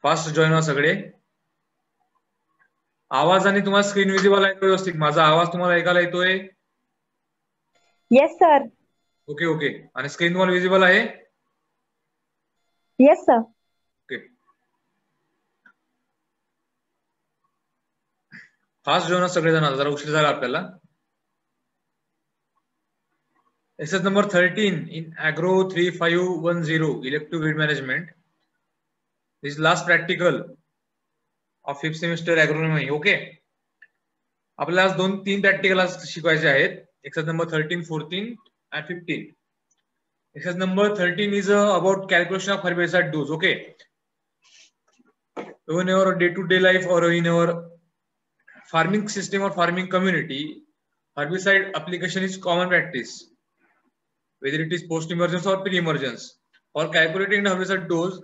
Fast join व्हा सगळे. आवाज आणि तुम्हाला स्क्रीन विजिबल आहे व्यवस्थित? माझा आवाज तुम्हाला ऐकायला येतोय? Yes sir. Okay okay. आणि स्क्रीन तुम्हाला विजिबल आहे? Yes sir. Okay. Fast join सगळेजण, जरा उशीर झाला आपल्याला. Exercise number 13 in Agro 3510 elective weed management. This is last practical of 5th semester agronomy. Okay. आपल्याला आज 2-3 प्रॅक्टिकल शिकवायचे आहेत. Exercise number 13, 14 and 15. Exercise number 13 is about calculation of herbicide dose. Okay. In our day-to-day life or in our farming system or farming community, herbicide application is common practice, whether it is post-emergence or pre-emergence. For calculating the herbicide dose,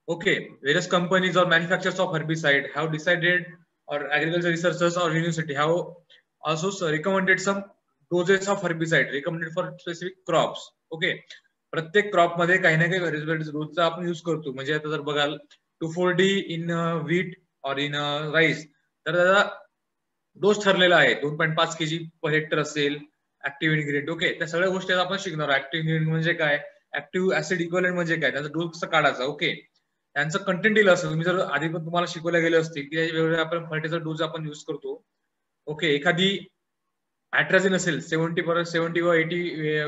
okay, various companies or manufacturers of herbicide have decided, or agriculture researchers or university have also recommended some doses of herbicide recommended for specific crops. Okay. प्रत्येक crop मध्ये काही ना काही herbicide डोसचा आपण use करतो. म्हणजे आता जर बघाल 2,4-D इन व्हीट और इन राईस, तर त्याचा डोस ठरलेला आहे. 2.5 kg पर हेक्टर असेल. Active ingredient. ओके. त्या सगळ्या गोष्टी आपण शिकणार. ऍक्टिव्ह इन्ग्रेडियंट म्हणजे काय, ऍक्टिव्ह ऍसिड इक्विव्हलंट म्हणजे काय, त्याचा डोस कसा काढायचा. ओके. त्यांचं कंटेंट दिलं असतं. तुम्ही जर आधी पण तुम्हाला शिकवल्या गेले असतील की वेगवेगळे आपण फर्टिलायझर डोस आपण यूज करतो. ओके. एखादी ॲट्राझिन असेल 70 व 80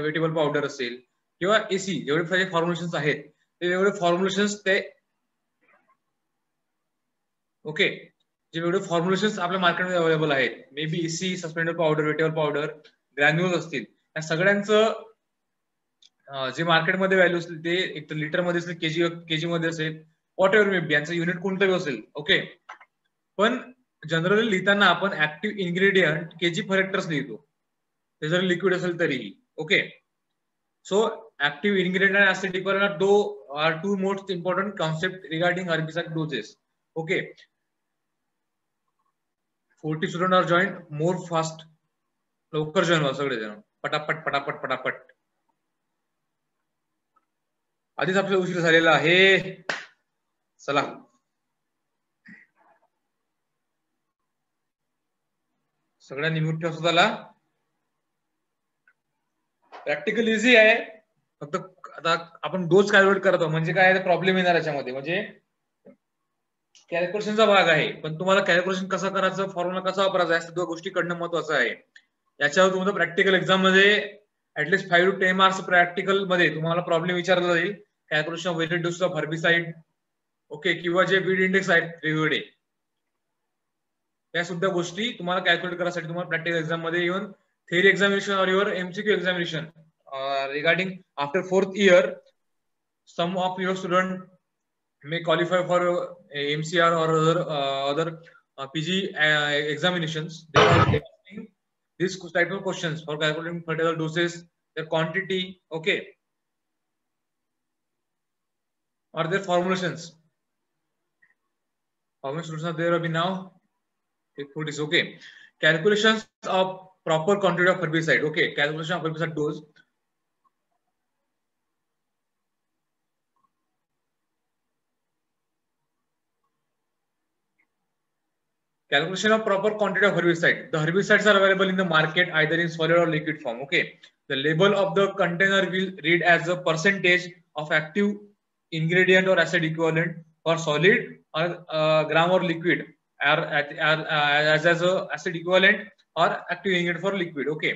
वेटेबल पावडर असेल किंवा एसी, जेवढे फॉर्म्युलेशन्स आहेत ते वेगवेगळे फॉर्म्युलेशन्स ते ओके, जे वेगवेगळे फॉर्म्युलेशन्स आपल्या मार्केटमध्ये अवेलेबल आहेत, may be AC, suspended powder, wettable powder, granules असतील, या सगळ्यांचं जे मार्केटमध्ये व्हॅल्यू असतील ते एक तर लिटर मध्ये असेल, केजी मध्ये असेल, वॉट एव्हर मे बी, यांचं युनिट कोणतंही असेल. ओके. पण जनरली लिहिताना आपण active ingredient kg per hectares लिहितो, ते जर लिक्विड असेल तरीही. ओके. सो ऍक्टिव्ह इन्ग्रेडियंट आणि acid equivalent are two most important concept regarding herbicide doses. Okay. 40 student are join more fast. लवकर जॉईन व्हा सगळेजण, पटापट पटापट पटापट. आधीच आपल्याला उशीर झालेला आहे. चला, सगळ्यांनी म्यूट ठेवा स्वतःला. प्रॅक्टिकल इझी आहे, फक्त आता आपण डोस कॅल्क्युलेट करतो म्हणजे काय प्रॉब्लेम येणार याच्यामध्ये, म्हणजे कॅल्क्युलेशनचा भाग आहे, पण तुम्हाला कॅल्क्युलेशन कसं करायचं, फॉर्म्युला कसा वापरायचा, या सगळ्या गोष्टी करणं महत्वाचं आहे. याच्यावर तुम्हाला प्रॅक्टिकल एक्झाम मध्ये ऍटलीस्ट 5 to 10 मार्क्स प्रॅक्टिकल मध्ये तुम्हाला प्रॉब्लेम विचारला जाईल. Calculation of weighted dose of herbicide, okay, किंवा जे वीड इंडेक्स आहेत वेगवेगळे, त्या सुद्धा गोष्टी तुम्हाला कॅल्क्युलेट करायसाठी तुम्हाला प्रॅक्टिकल एक्झाम मध्ये even theory examination or your MCQ examination regarding after 4th year, some of your student may qualify for MCR or other PG examinations. They are asking this type of questions for calculating fertilizer doses, their quantity, okay, or their formulations. Formulations are there abhi now. It is okay. Calculations of proper quantity of herbicide. Okay, calculation of herbicide dose. Calculation of proper quantity of herbicide. The herbicides are available in the market either in solid or liquid form. Okay, the label of the container will read as a percentage of active ingredient or acid equivalent for solid or gram or liquid, or as a acid equivalent or active ingredient for liquid. Okay,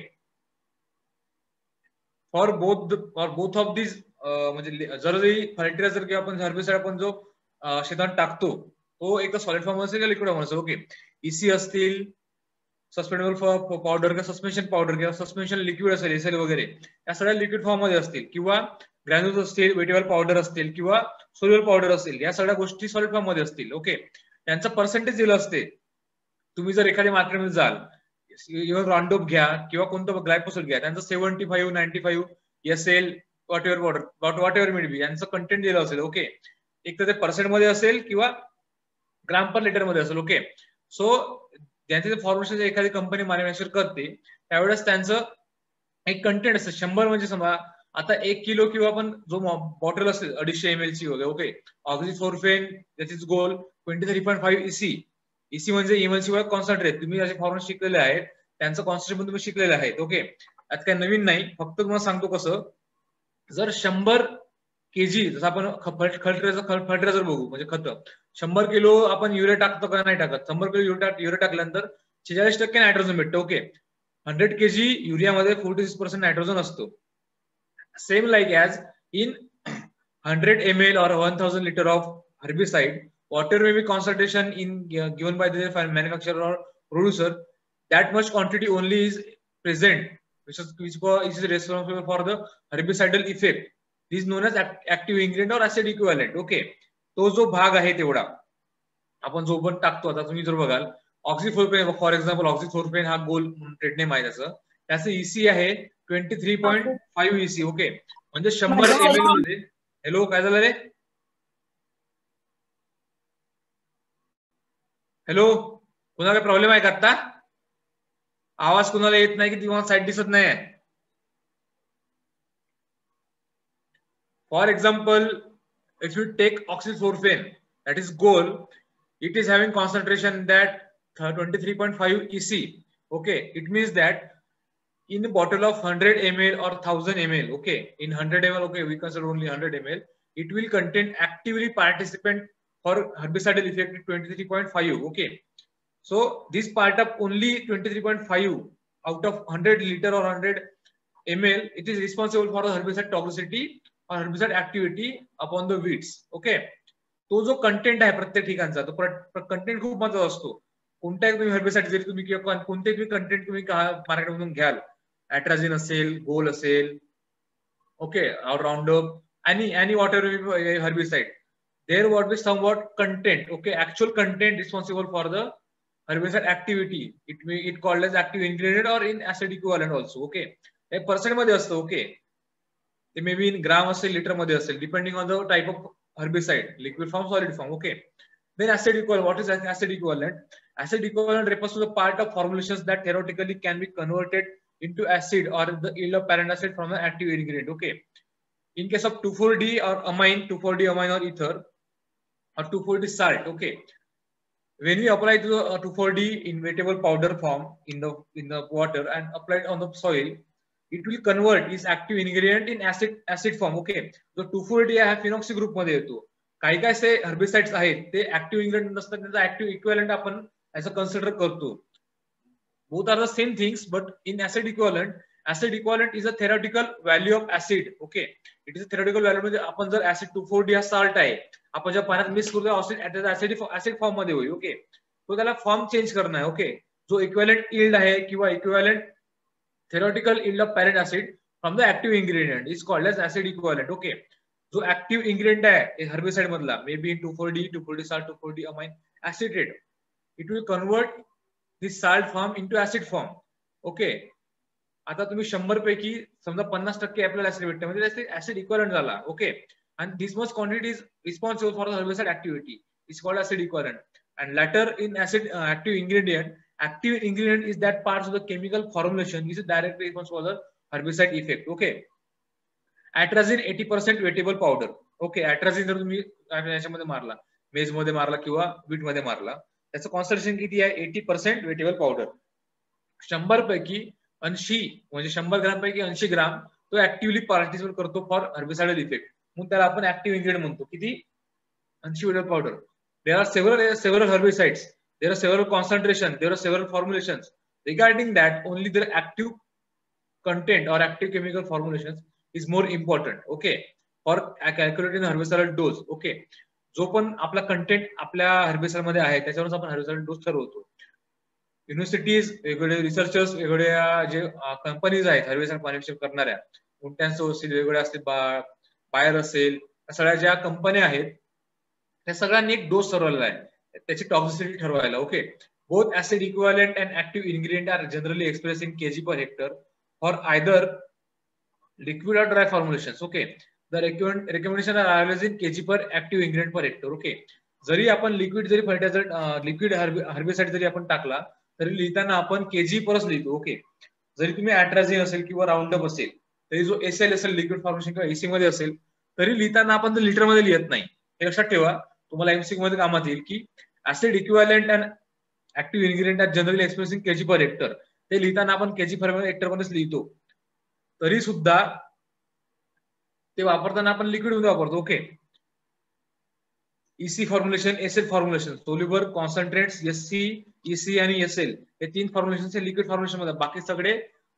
for both of these म्हणजे जरी fertiliser किंवा आपण herbicide आपण जो शेतात टाकतो तो एक सॉलिड फॉर्म असेल किंवा लिक्विड फॉर्म असेल. ओके. ईसी असतील, सस्पेंडेबल पावडर किंवा सस्पेन्शन पावडर किंवा सस्पेन्शन लिक्विड असेल, एसएल वगैरे, या सगळ्या लिक्विड फॉर्म मध्ये असतील, किंवा ग्रॅन्युल्स असतील, वेटेबल पावडर असतील, किंवा सोल्युबल पावडर असतील, या सगळ्या गोष्टी सॉलिड फॉर्म मध्ये असतील. ओके. त्यांचं पर्सेंटेज दिलं असते. तुम्ही जर एखाद्या मार्केटमध्ये जाल, इव्हन रॉन्डोप घ्या किंवा कोणतं ग्लायफोसेट घ्या, त्यांचं 75, 95 SL whatever may be यांचं कंटेंट दिलं असेल. ओके. एक तर ते पर्सेंट मध्ये असेल किंवा ग्राम पर लिटर मध्ये असेल. ओके. सो ज्यांचे फॉर्म्युलेशन एखादी कंपनी मॅन्युफॅक्चर करते त्यावेळेस त्यांचं एक कंटेंट असतं. 100 म्हणजे समजा आता 1 किलो किंवा आपण जो बॉटल असेल 250 ml ची वगैरे, ओके, ऑक्झिफ्लोरोक्विन दॅट इज गोल 23.5 EC. EC म्हणजे इमल्सिफायर कॉन्सन्ट्रेट. तुम्ही असे फॉर्म्युला शिकलेले आहेत, त्यांचं कॉन्सन्ट्रेट पण तुम्ही शिकलेले आहेत. ओके, आता काय नवीन नाही, फक्त तुम्हाला सांगतो कसं. जर 100 kg, जसं आपण फर्टिलायझर बघू म्हणजे खत, 100 किलो आपण युरिया टाकतो का नाही टाकत? 100 किलो युरिया टाकल्यानंतर 46% नायट्रोजन भेटतं. ओके, 100 kg युरियामध्ये 46% नायट्रोजन असतो. Same like as in 100 ml or 1000 liter of herbicide, whatever may be concentration in given by the manufacturer or producer, that much quantity only is present, which is responsible for the herbicidal effect. This is known as active ingredient or acid equivalent. Okay, तो जो भाग आहे तेवढा आपण जो पण टाकतो. आता तुम्ही जर बघाल ऑक्झिफ्लोरोक्विन, फॉर एक्झाम्पल ऑक्झिफ्लोरोक्विन हा गोल ट्रेड नेम आहे त्याचं EC आहे 23.5 EC. ओके, म्हणजे 100 ml मध्ये. हॅलो, काय झालं रे? हॅलो, कुणाला प्रॉब्लेम आहे का? आता आवाज कुणाला येत नाही की तुम्हाला साईड दिसत नाही? For example, if you take oxyfluorophane, that is gold, it is having concentration that 23.5 EC. Okay, it means that in a bottle of 100 ml or 1000 ml, okay, in 100 ml, okay, we consider only 100 ml, it will contain actively participant for herbicidal effect 23.5. okay, so this part of only 23.5 out of 100 liter or 100 ml, it is responsible for the herbicide toxicity or herbicide activity upon the weeds. okay, तो जो content आहे प्रत्येक ठिकाणचा, तो content खूप महत्त्वाचा असतो. कोणत्याही तुम्ही हेर्बिसाइड जरी तुम्ही किंवा कोणतेही कंटेंट तुम्ही मार्केटमधून घ्याल, ॲट्राझिन असेल, गोल असेल, okay, roundup, any whatever herbicide, there would be somewhat content, okay, actual content responsible for the herbicide activity. It called as active ingredient or in acid equivalent also. okay, हे पर्सेंट मध्ये असतं. Okay, ते may be in ग्राम असेल, litre मध्ये असेल, depending on the type of herbicide, liquid form, solid form. okay, then acid equivalent. What is acid equivalent? Acid equivalent refers to the part of formulations that theoretically can be converted into acid or the yield of parent acid from an active ingredient. okay, in case of 2,4-D or amine, 2,4-D amine or ether or 2,4-D salt, okay, when we apply to the 2,4-D in vegetable powder form in the water and apply it on the soil, it will convert its active ingredient in acid form. okay, जो 2,4-D आहे phenoxy group मध्ये येतो. काही काय असे herbicides आहेत ते active ingredient नसतात, त्याचा ऍक्टिव्ह इक्विव्हॅलंट आपण ऍज अ कन्सिडर करतो. Both are the same things, but in acid equivalent is a theoretical value of acid. okay, it is a theoretical value. म्हणजे आपण जर ऍसिड 2,4-D हा साल्ट आहे, आपण ज्या पाण्यात मिक्स करतो ऍसिड फॉर्म मध्ये होईल. ओके, तो त्याला फॉर्म चेंज करणं आहे. ओके, जो इक्विव्हॅलंट यील्ड आहे किंवा equivalent theoretical yield of parent acid from the active ingredient is called as acid equivalent. okay, जो active ingredient आहे herbicide मधला, maybe in 2,4-D, 2,4-D salt, 2,4-D amine acetate, it will convert this salt form into acid form. okay, आता तुम्ही 100 पैकी समजा 50% आपल्याला acid भेटतं, म्हणजे ऍसिड इक्विव्हॅलंट झाला. Okay, and this much quantity is responsible for the herbicide activity is called acid equivalent. And later in active ingredient, active ingredient is that parts of the chemical formulation which is directly responsible for the herbicide effect. okay, atrazine 80% vegetable powder. okay, atrazine जर तुम्ही याच्यामध्ये मारला, मेज मध्ये मारला किंवा bit मध्ये मारला, त्याचं कॉन्सन्ट्रेशन किती आहे? 80% वेटेबल पावडर. 100 पैकी 80 म्हणजे 100 ग्राम पैकी 80 ग्राम तो ऍक्टिव्हली पार्टिसिपेट करतो फॉर हर्बिसाइडल इफेक्ट, मग त्याला आपण ऍक्टिव्ह इन्ग्रेडियंट म्हणतो. किती? 80 wettable powder. There are several herbicides, there are several concentration, there are several formulations. Regarding that, only the active content or active chemical formulations is more important. okay, for calculating the herbicidal dose. okay, जो पण आपला content आपल्या herbicide मध्ये आहे त्याच्यावरून आपण herbicide dose ठरवतो. Universities, वेगवेगळे रिसर्चर्स, वेगवेगळ्या जे कंपनीज आहेत हर्बिसाइड मॅन्युफॅक्चर करणाऱ्या, कोणत्यांचं असतील, वेगवेगळे असतील, बायर असेल, सगळ्या ज्या कंपन्या आहेत त्या सगळ्यांनी एक डोस ठरवलेला आहे, त्याची टॉक्सिसिटी ठरवायला. Okay, both acid equivalent and active ingredient are generally express in kg per hectare for either liquid or dry formulations. okay, the recommendation are always in kg per active ingredient per hectare. okay, जरी आपण liquid जरी fertiliser liquid herbicide जरी आपण टाकला तरी लिहिताना आपण kg परच लिहितो. ओके, जरी तुम्ही ॲट्राझिन असेल किंवा राउंडअप असेल तरी जो एसएल असेल लिक्विड फॉर्म्युलेशन किंवा एसी मध्ये असेल तरी लिहिताना आपण लिटर मध्ये लिहित नाही. हे लक्षात ठेवा, तुम्हाला एमसीक्यू मध्ये कामात येईल की acid equivalent and active ingredient are generally express in KG per hectare. ते लिहिताना आपण केजी पर हेक्टर मध्येच लिहितो, तरी सुद्धा ते वापरताना आपण लिक्विड मध्ये वापरतो. Okay. EC formulation, SL formulation, soluble concentrates, SC, EC आणि एसएल हे 3 फॉर्म्युलेशन लिक्विड फॉर्म्युलेशन मध्ये, बाकी सगळे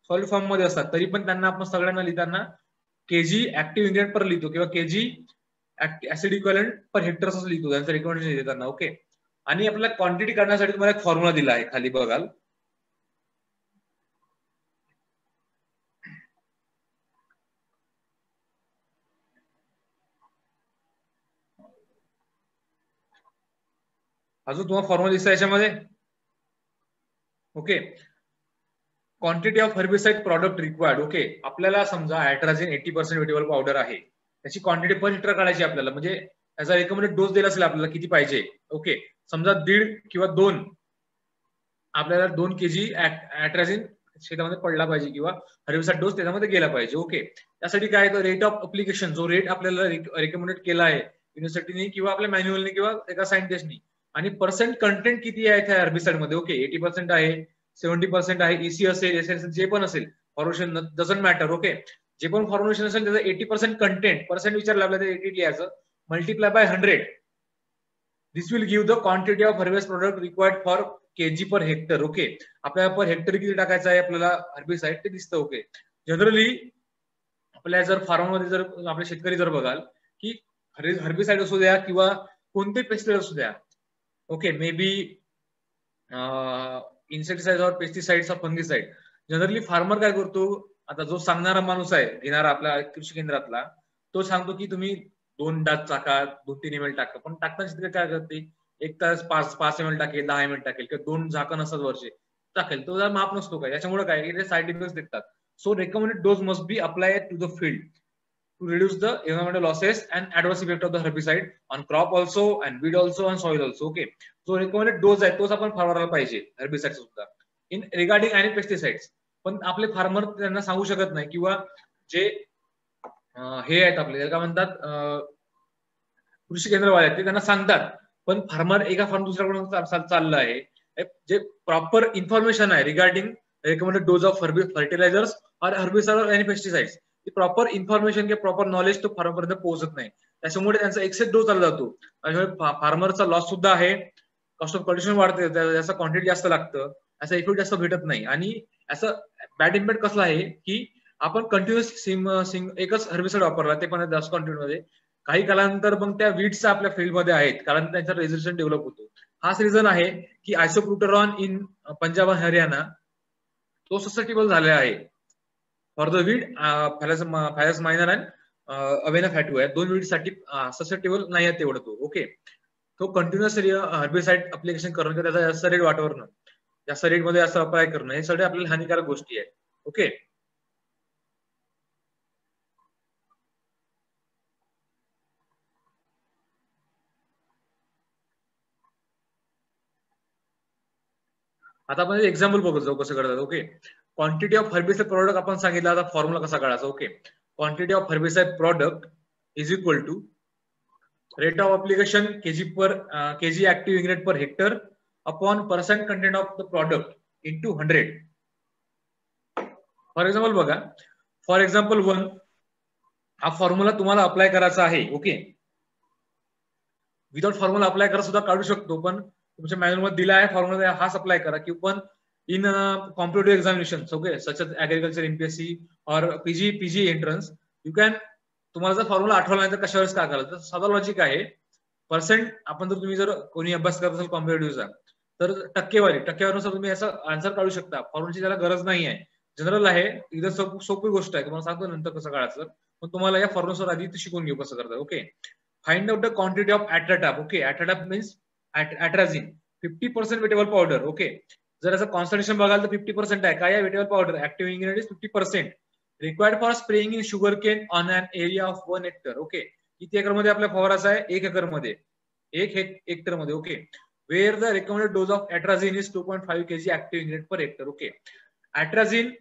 सॉलिड फॉर्म मध्ये असतात. तरी पण त्यांना आपण सगळ्यांना लिहिताना केजी ऍक्टिव्ह इन्ग्रेडियंट पर लिहितो किंवा KG acid equivalent per hectare असं लिहितो त्यांचं रिकमेंडेशन देताना. ओके. आणि आपल्याला क्वांटिटी काढण्यासाठी तुम्हाला एक फॉर्म्युला दिला आहे, खाली बघाल. अजून तुम्हाला फॉर्म्युला दिसला याच्यामध्ये. Okay. Quantity of herbicide product required. Okay. आपल्याला समजा ऍट्राझिन 80% वेटेबल पावडर आहे, त्याची क्वांटिटी पर लिटर काढायची आपल्याला, म्हणजे याचा रिकमेंडेड डोस दिला असेल आपल्याला किती पाहिजे. ओके. समजा 1.5 किंवा 2 आपल्याला 2 केजी ऍट्राझिन शेतामध्ये पडला पाहिजे किंवा हर्बिसाइड डोस त्याच्यामध्ये गेला पाहिजे. ओके. त्यासाठी काय तर रेट ऑफ अप्लिकेशन, जो रेट आपल्याला रिकमेंडेड केला आहे युनिव्हर्सिटीने किंवा आपल्या मॅन्युअलने किंवा एका सायंटिस्टनी, आणि पर्सेंट कंटेंट किती आहे त्या हर्बिसाइड मध्ये. ओके. 80% आहे, 70% आहे, ईसी असेल, एसएल असेल, जे पण असेल फॉर्म्युलेशन डझंट मॅटर. ओके. जे पण फॉर्म्युलेशन असेल त्याचं 80% कंटेंट, पर्सेंट विचारलं आपल्याला 80 लिहायचं, multiply by 100. This will give the quantity of herbicide product required for KG per hectare. Okay. आपल्याला पर हेक्टर किती टाकायचं आहे आपल्याला हर्बिसाइड ते दिसतं. ओके. जनरली आपल्या जर फार्ममध्ये जर आपले शेतकरी जर बघाल की हर्बिसाइड असू द्या किंवा कोणते पेस्टिसाइड असू द्या, ओके, मे बी इन्सेक्टिसाइड और पेस्टिसाइड्स और फंगिसाइड, जनरली फार्मर काय करतो, आता जो सांगणारा माणूस आहे घेणारा आपल्या कृषी केंद्रातला, तो सांगतो की तुम्ही 2 डास टाका, 2-3 ml टाका. पण टाकताना शेतकरी काय करते, 1 तास 5 ml टाकेल, 10 ml टाकेल किंवा 2 झाकण असतात वरचे टाकेल, तो जर माप नसतो काय. याच्यामुळे काय साईड इफेक्ट्स देतात. So recommended dose must be applied to the field to reduce the environmental losses and adverse effect of the herbicide on crop also and weed also and soil also. Okay. जो recommended dose आहे तोच आपण फवारायला पाहिजे herbicide सुद्धा. In regarding आणि pesticides पण आपले farmer त्यांना सांगू शकत नाही, किंवा जे हे आहेत आपले काय म्हणतात कृषी केंद्रवाले आहेत ते त्यांना सांगतात, पण फार्मर एका फार्म दुसऱ्याकडून चाललं आहे. जे प्रॉपर इन्फॉर्मेशन आहे regarding recommended dose of fertilizers और हर्बिसाइड आणि पेस्टिसाइड्स, प्रॉपर इन्फॉर्मेशन किंवा प्रॉपर नॉलेज तो फार्मरपर्यंत पोहोचत नाही. त्याच्यामुळे त्यांचा एक्सेस डोस चालला जातो. त्याच्यामुळे फार्मरचा लॉस सुद्धा आहे, कॉस्ट ऑफ प्रोडक्शन वाढते, त्याचा क्वांटिटी जास्त लागतं, याचा इफेक्ट जास्त भेटत नाही. आणि असं बॅड इम्पॅक्ट कसला आहे की आपण कंटिन्युअस एकच हर्बिसाइड वापरला, ते पण जास्त क्वांटिटी मध्ये, काही कालानंतर मग त्या वीड्स आपल्या फील्डमध्ये आहेत कारण त्यांचा रेझिस्टन्स डेव्हलप होतो. हाच रिझन आहे की आयसोप्रुटरॉन इन पंजाब आणि हरियाणा तो ससेप्टेबल झालेला आहे for the weed, Phalaris minor and Avena fatua आहे, 2 वीड साठी ससेप्टेबल नाही आहे तेवढं तो. ओके. तो कंटिन्युअस हर्बिसाइड अप्लिकेशन करणं किंवा त्याचा जास्त रेट वाटवणं, जास्त रेट मध्ये असं अप्लाय करणं, हे सगळे आपल्याला हानिकारक गोष्टी आहेत. ओके. आता आपण एक्झाम्पल बघत जाऊ कसं करतात. Okay. Quantity of herbicide product आपण सांगितलं, आता फॉर्म्युला कसा काढायचा. Okay. Quantity of herbicide product is equal to rate of application KG active ingredient per hectare upon percent content of the product into 100. For example बघा, for example 1 हा formula तुम्हाला apply करायचा आहे. ओके. विदाउट फॉर्म्युला अप्लाय करा सुद्धा काढू शकतो, पण तुमच्या मॅन्युअल मध्ये दिला आहे फॉर्म्युला हाच अप्लाय करा. किंवा पण in competitive examination, okay, such as agriculture, MPSC और पीजी एंट्रन्स, यू कॅन, तुम्हाला जर फॉर्म्युला आठवला नाही तर कशावरच काय कराल, तर साधा लॉजिक आहे. पर्सेंट आपण जर तुम्ही जर कोणी अभ्यास करत असाल कॉम्पिटेटिव्हचा, तर टक्केवारीनुसार तुम्ही असं आन्सर काढू शकता. फॉर्म्युलाची त्याला गरज नाही आहे, जनरल आहे, एकदम सोपी गोष्ट आहे. तुम्हाला सांगतो नंतर कसं काढायचं, पण तुम्हाला या फॉर्म्युलावर आधी शिकून घेऊ कसं करतात. Okay. Find out the quantity of Atratap. Okay. Atratap means atrazine 50% wettable powder. Okay. जर याचं कॉन्सन्ट्रेशन बघाल तर 50% आहे. काय आहे wettable powder, active ingredient 50%, required for spraying in sugar cane on an area of 1 hectare. Okay. किती acre मध्ये आपल्या फवाराचा आहे, 1 एकर मध्ये, 1 हेक्टर मध्ये. Okay. Where the recommended dose of atrazine is 2.5 kg active ingredient per hectare. Okay. Atrazine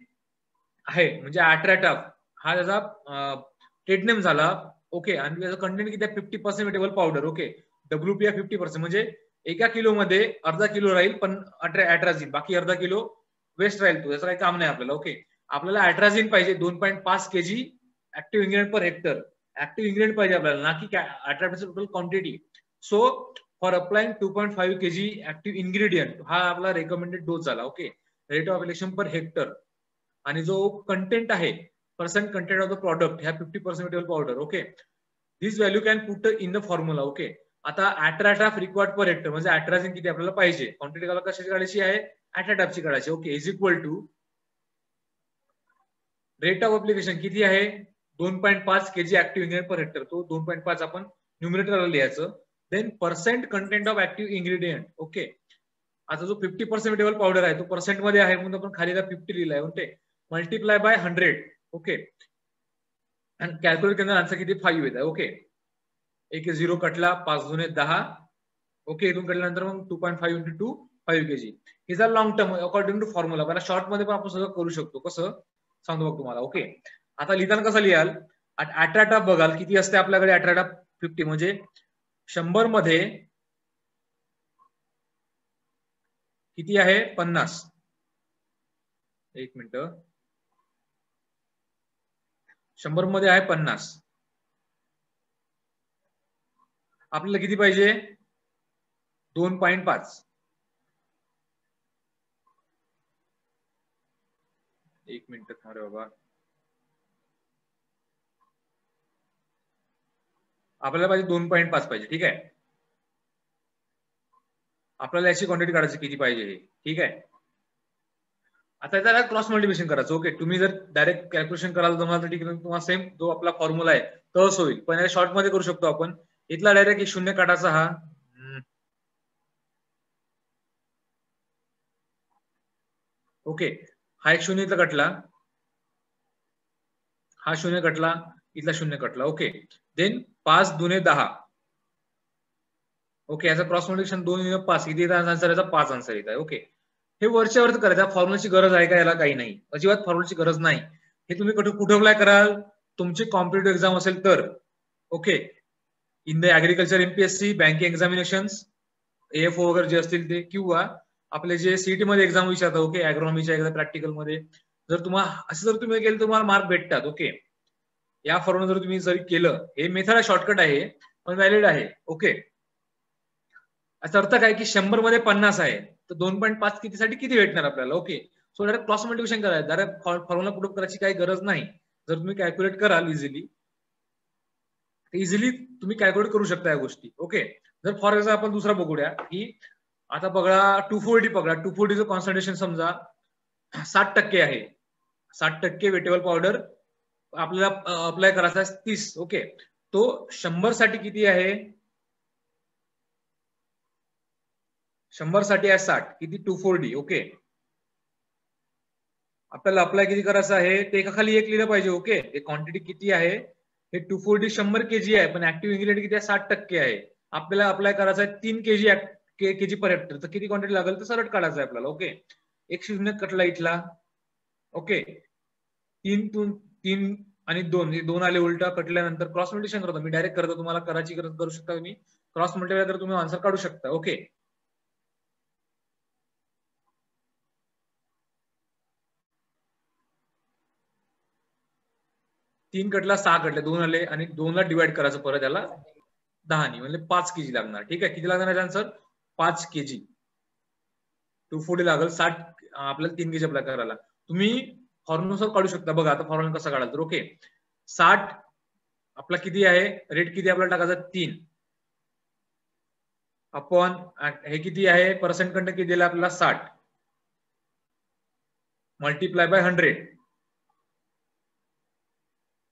आहे म्हणजे ऍट्राटॅप हा त्याचा ट्रेड नेम झाला. ओके, आणि त्याचा कंटेंट किती आहे 50% वेटेबल पावडर. ओके, WP 50%, म्हणजे एका किलो मध्ये अर्धा किलो राहील पण अॅट्राझिन, बाकी अर्धा किलो वेस्ट राहील. तो त्याचं काही काम नाही आपल्याला. ओके, आपल्याला अॅट्राझिन पाहिजे 2.5 kg active ingredient per hectare. Active ingredient पाहिजे आपल्याला, ना की अॅट्राझिनची total quantity. So for applying 2.5 kg active ingredient, हा आपला रेकमेंडेड डोस झाला. Okay, rate of application per hectare. आणि जो कंटेंट आहे percent content of the product ह्या 50% wettable powder. Okay, this value can put in the formula. Okay, आता Atratap required per hectare म्हणजे अॅट्राझिन किती आपल्याला पाहिजे, क्वांटिटी कशाची काढायची आहे, अॅट्राटॅफची काढायची. Okay, is equal to rate of application किती आहे 2.5 kg active ingredient per hectare. तो 2.5 आपण न्यूमरेटरला लिहायचं. Then percent content of active ingredient. Okay, आता जो 50% वेटेबल पावडर आहे तो पर्सेंट मध्ये आहे म्हणून आपण खाली 50 लिहिलाय. Okay, multiply by 100. ओके, आणि कॅल्क्युलेट केल्यानंतर आन्सर किती 5 येत आहे. ओके, 1 0 कटला, 5 2 10. ओके, इथून कटल्यानंतर मग 2.5 × 2 5 kg. हे जर long term according to formula. मला शॉर्ट मध्ये पण आपण सगळं करू शकतो. कसं सांगतो बघ तुम्हाला. ओके, आता लिहिताना कसं लिहाल, अॅट्राटॅफ बघाल किती असते आपल्याकडे. अॅट्राटॅफ 50 म्हणजे 100 मध्ये किती आहे 50. एक मिनिट, 100 मध्ये आहे 50. आपल्याला किती पाहिजे 2.5. एक मिनिट थांब रे बाबा. आपल्याला पाहिजे 2.5 पाहिजे. ठीक आहे, आपल्याला याची क्वांटिटी काढायची किती पाहिजे हे. ठीक आहे, आता त्याला क्रॉस मल्टिप्लिकेशन करायचं. ओके, तुम्ही जर डायरेक्ट कॅल्क्युलेशन करायला जमला तर ठीक आहे, तुम्हाला सेम जो आपला फॉर्म्युला आहे तोच होईल. पण या शॉर्ट मध्ये करू शकतो आपण. इथला डायरेक्ट एक शून्य काढायचा. हा ओके, हा एक शून्य इथला कटला, हा शून्य कटला, इथला शून्य कटला. Okay, then 5 2 10. ओके, याचा क्रॉस मल्टिप्लिकेशन 2 × 5 किती आन्सर याचा 5 आन्सर येत आहे. ओके, हे वरच्या वरच करायचं. फॉर्म्युलाची गरज आहे का याला, काही नाही, अजिबात फॉर्म्युलाची गरज नाही. हे तुम्ही कुठे अप्लाय कराल, तुमची कॉम्पिटेटिव्ह एक्झाम असेल तर. Okay, in the agriculture MPSC, banking examinations, AFO वगैरे जे असतील ते, किंवा आपले जे सीईटी मध्ये एक्झाम विचारतात. ओके, ऍग्रोनॉमीच्या एकदा प्रॅक्टिकल मध्ये जर तुम्हाला असं जर तुम्ही केलं तुम्हाला मार्क भेटतात. ओके, या फॉर्म्युला जर तुम्ही जरी केलं, हे मेथड शॉर्टकट आहे पण व्हॅलिड आहे. ओके, याचा अर्थ काय की 100 मध्ये 50 आहे तर 2.5 कितीसाठी किती भेटणार आपल्याला. Okay, so direct cross multiplication करायचं, डायरेक्ट फॉर्म्युला पुट अप करायची काही गरज नाही. जर तुम्ही कॅल्क्युलेट कराल इझिली तुम्ही कॅल्क्युलेट करू शकता या गोष्टी. ओके, जर फॉर एक्झाम्पल आपण दुसरा बघूया की आता बघा 240 पकडा. 240 कॉन्सन्ट्रेशन समजा 60% आहे. 60% वेटेबल पावडर आपल्याला अप्लाय करायचा आहे 30. ओके, तो 100 साठी किती आहे, 100 साठी आहे 60, किती 240. ओके, आपल्याला अप्लाय किती करायचं आहे ते एका खाली एक लिहिलं पाहिजे. ओके, हे क्वांटिटी किती आहे, हे 240 100 kg आहे, पण ऍक्टिव्ह इन्ग्रेडियंट किती आहे 60% आहे. आपल्याला अप्लाय करायचा आहे 3 kg पर हेक्टर. तर किती क्वांटिटी लागेल तर सरळ काढायचं आहे आपल्याला. ओके, 1 शून्य कटला इथला. ओके, 3 आणि 2 आले उलटा, कटल्यानंतर क्रॉस मल्टिप्लिकेशन करतो. मी डायरेक्ट करतो, तुम्हाला करायची गरज करू शकता तुम्ही. क्रॉस मल्टिप्लाय तर तुम्ही आन्सर काढू शकता. ओके, तीन कटला 6 कटले, 2 आले आणि 2 ला डिवाइड करायचं परत याला 10 म्हणजे 5 kg लागणार. ठीक आहे, किती लागणार आन्सर 5 kg. 240 लागेल 60, आपल्याला 3 kg अप्लाय करायला. तुम्ही फॉर्म्युला काढू शकता. बघा आता फॉर्म्युला कसा काढाल तर. ओके, 60 आपला किती आहे, रेट किती आपल्याला टाकायचा 3 अपॉन हे किती आहे, पर्सेंट कंटेंट किती दिला आपल्याला 60, मल्टिप्लाय बाय 100.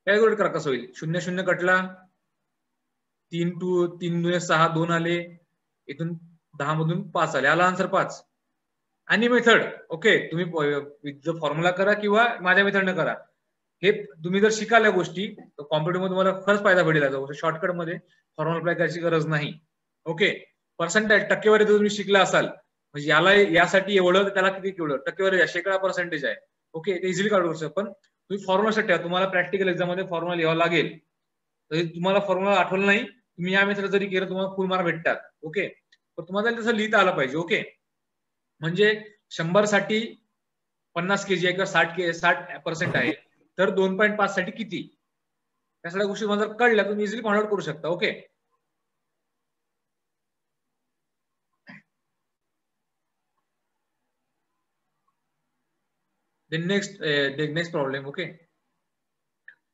कॅल्क्युलेट करा कसं होईल. 0 0 कटला, 3 2 6, 2 आले, इथून 10 मधून 5 आले, आला आन्सर 5. आणि मेथड ओके, तुम्ही विथ फॉर्म्युला करा किंवा माझ्या मेथडने करा. हे तुम्ही जर शिकाल या गोष्टी तर कॉम्प्युटर मध्ये तुम्हाला खरंच फायदा भेटेल. शॉर्टकट मध्ये फॉर्म्युला अप्लाय करायची गरज नाही. ओके, पर्सेंटेज टक्केवारी जर तुम्ही शिकला असाल म्हणजे याला यासाठी एवढं त्याला किती एवढं टक्केवारी 100% आहे. ओके, ते इझिली काढू शकतो. पण तुम्ही फॉर्म्युला लक्षात ठेवा, तुम्हाला प्रॅक्टिकल एक्झाम मध्ये फॉर्म्युला लिहावा लागेल. तर तुम्हाला फॉर्म्युला आठवलं नाही, तुम्ही या मेथड जरी केलं तुम्हाला फुल मार्क भेटतात. ओके, तर तुम्हाला तसं लिहिता आलं पाहिजे. ओके, म्हणजे 100 साठी 50 kg आहे किंवा 60% आहे, तर 2.5 साठी किती, या सगळ्या गोष्टी मला जर कळल्या तुम्ही इझिली फाइंड आउट करू शकता. Okay, the next problem. Okay,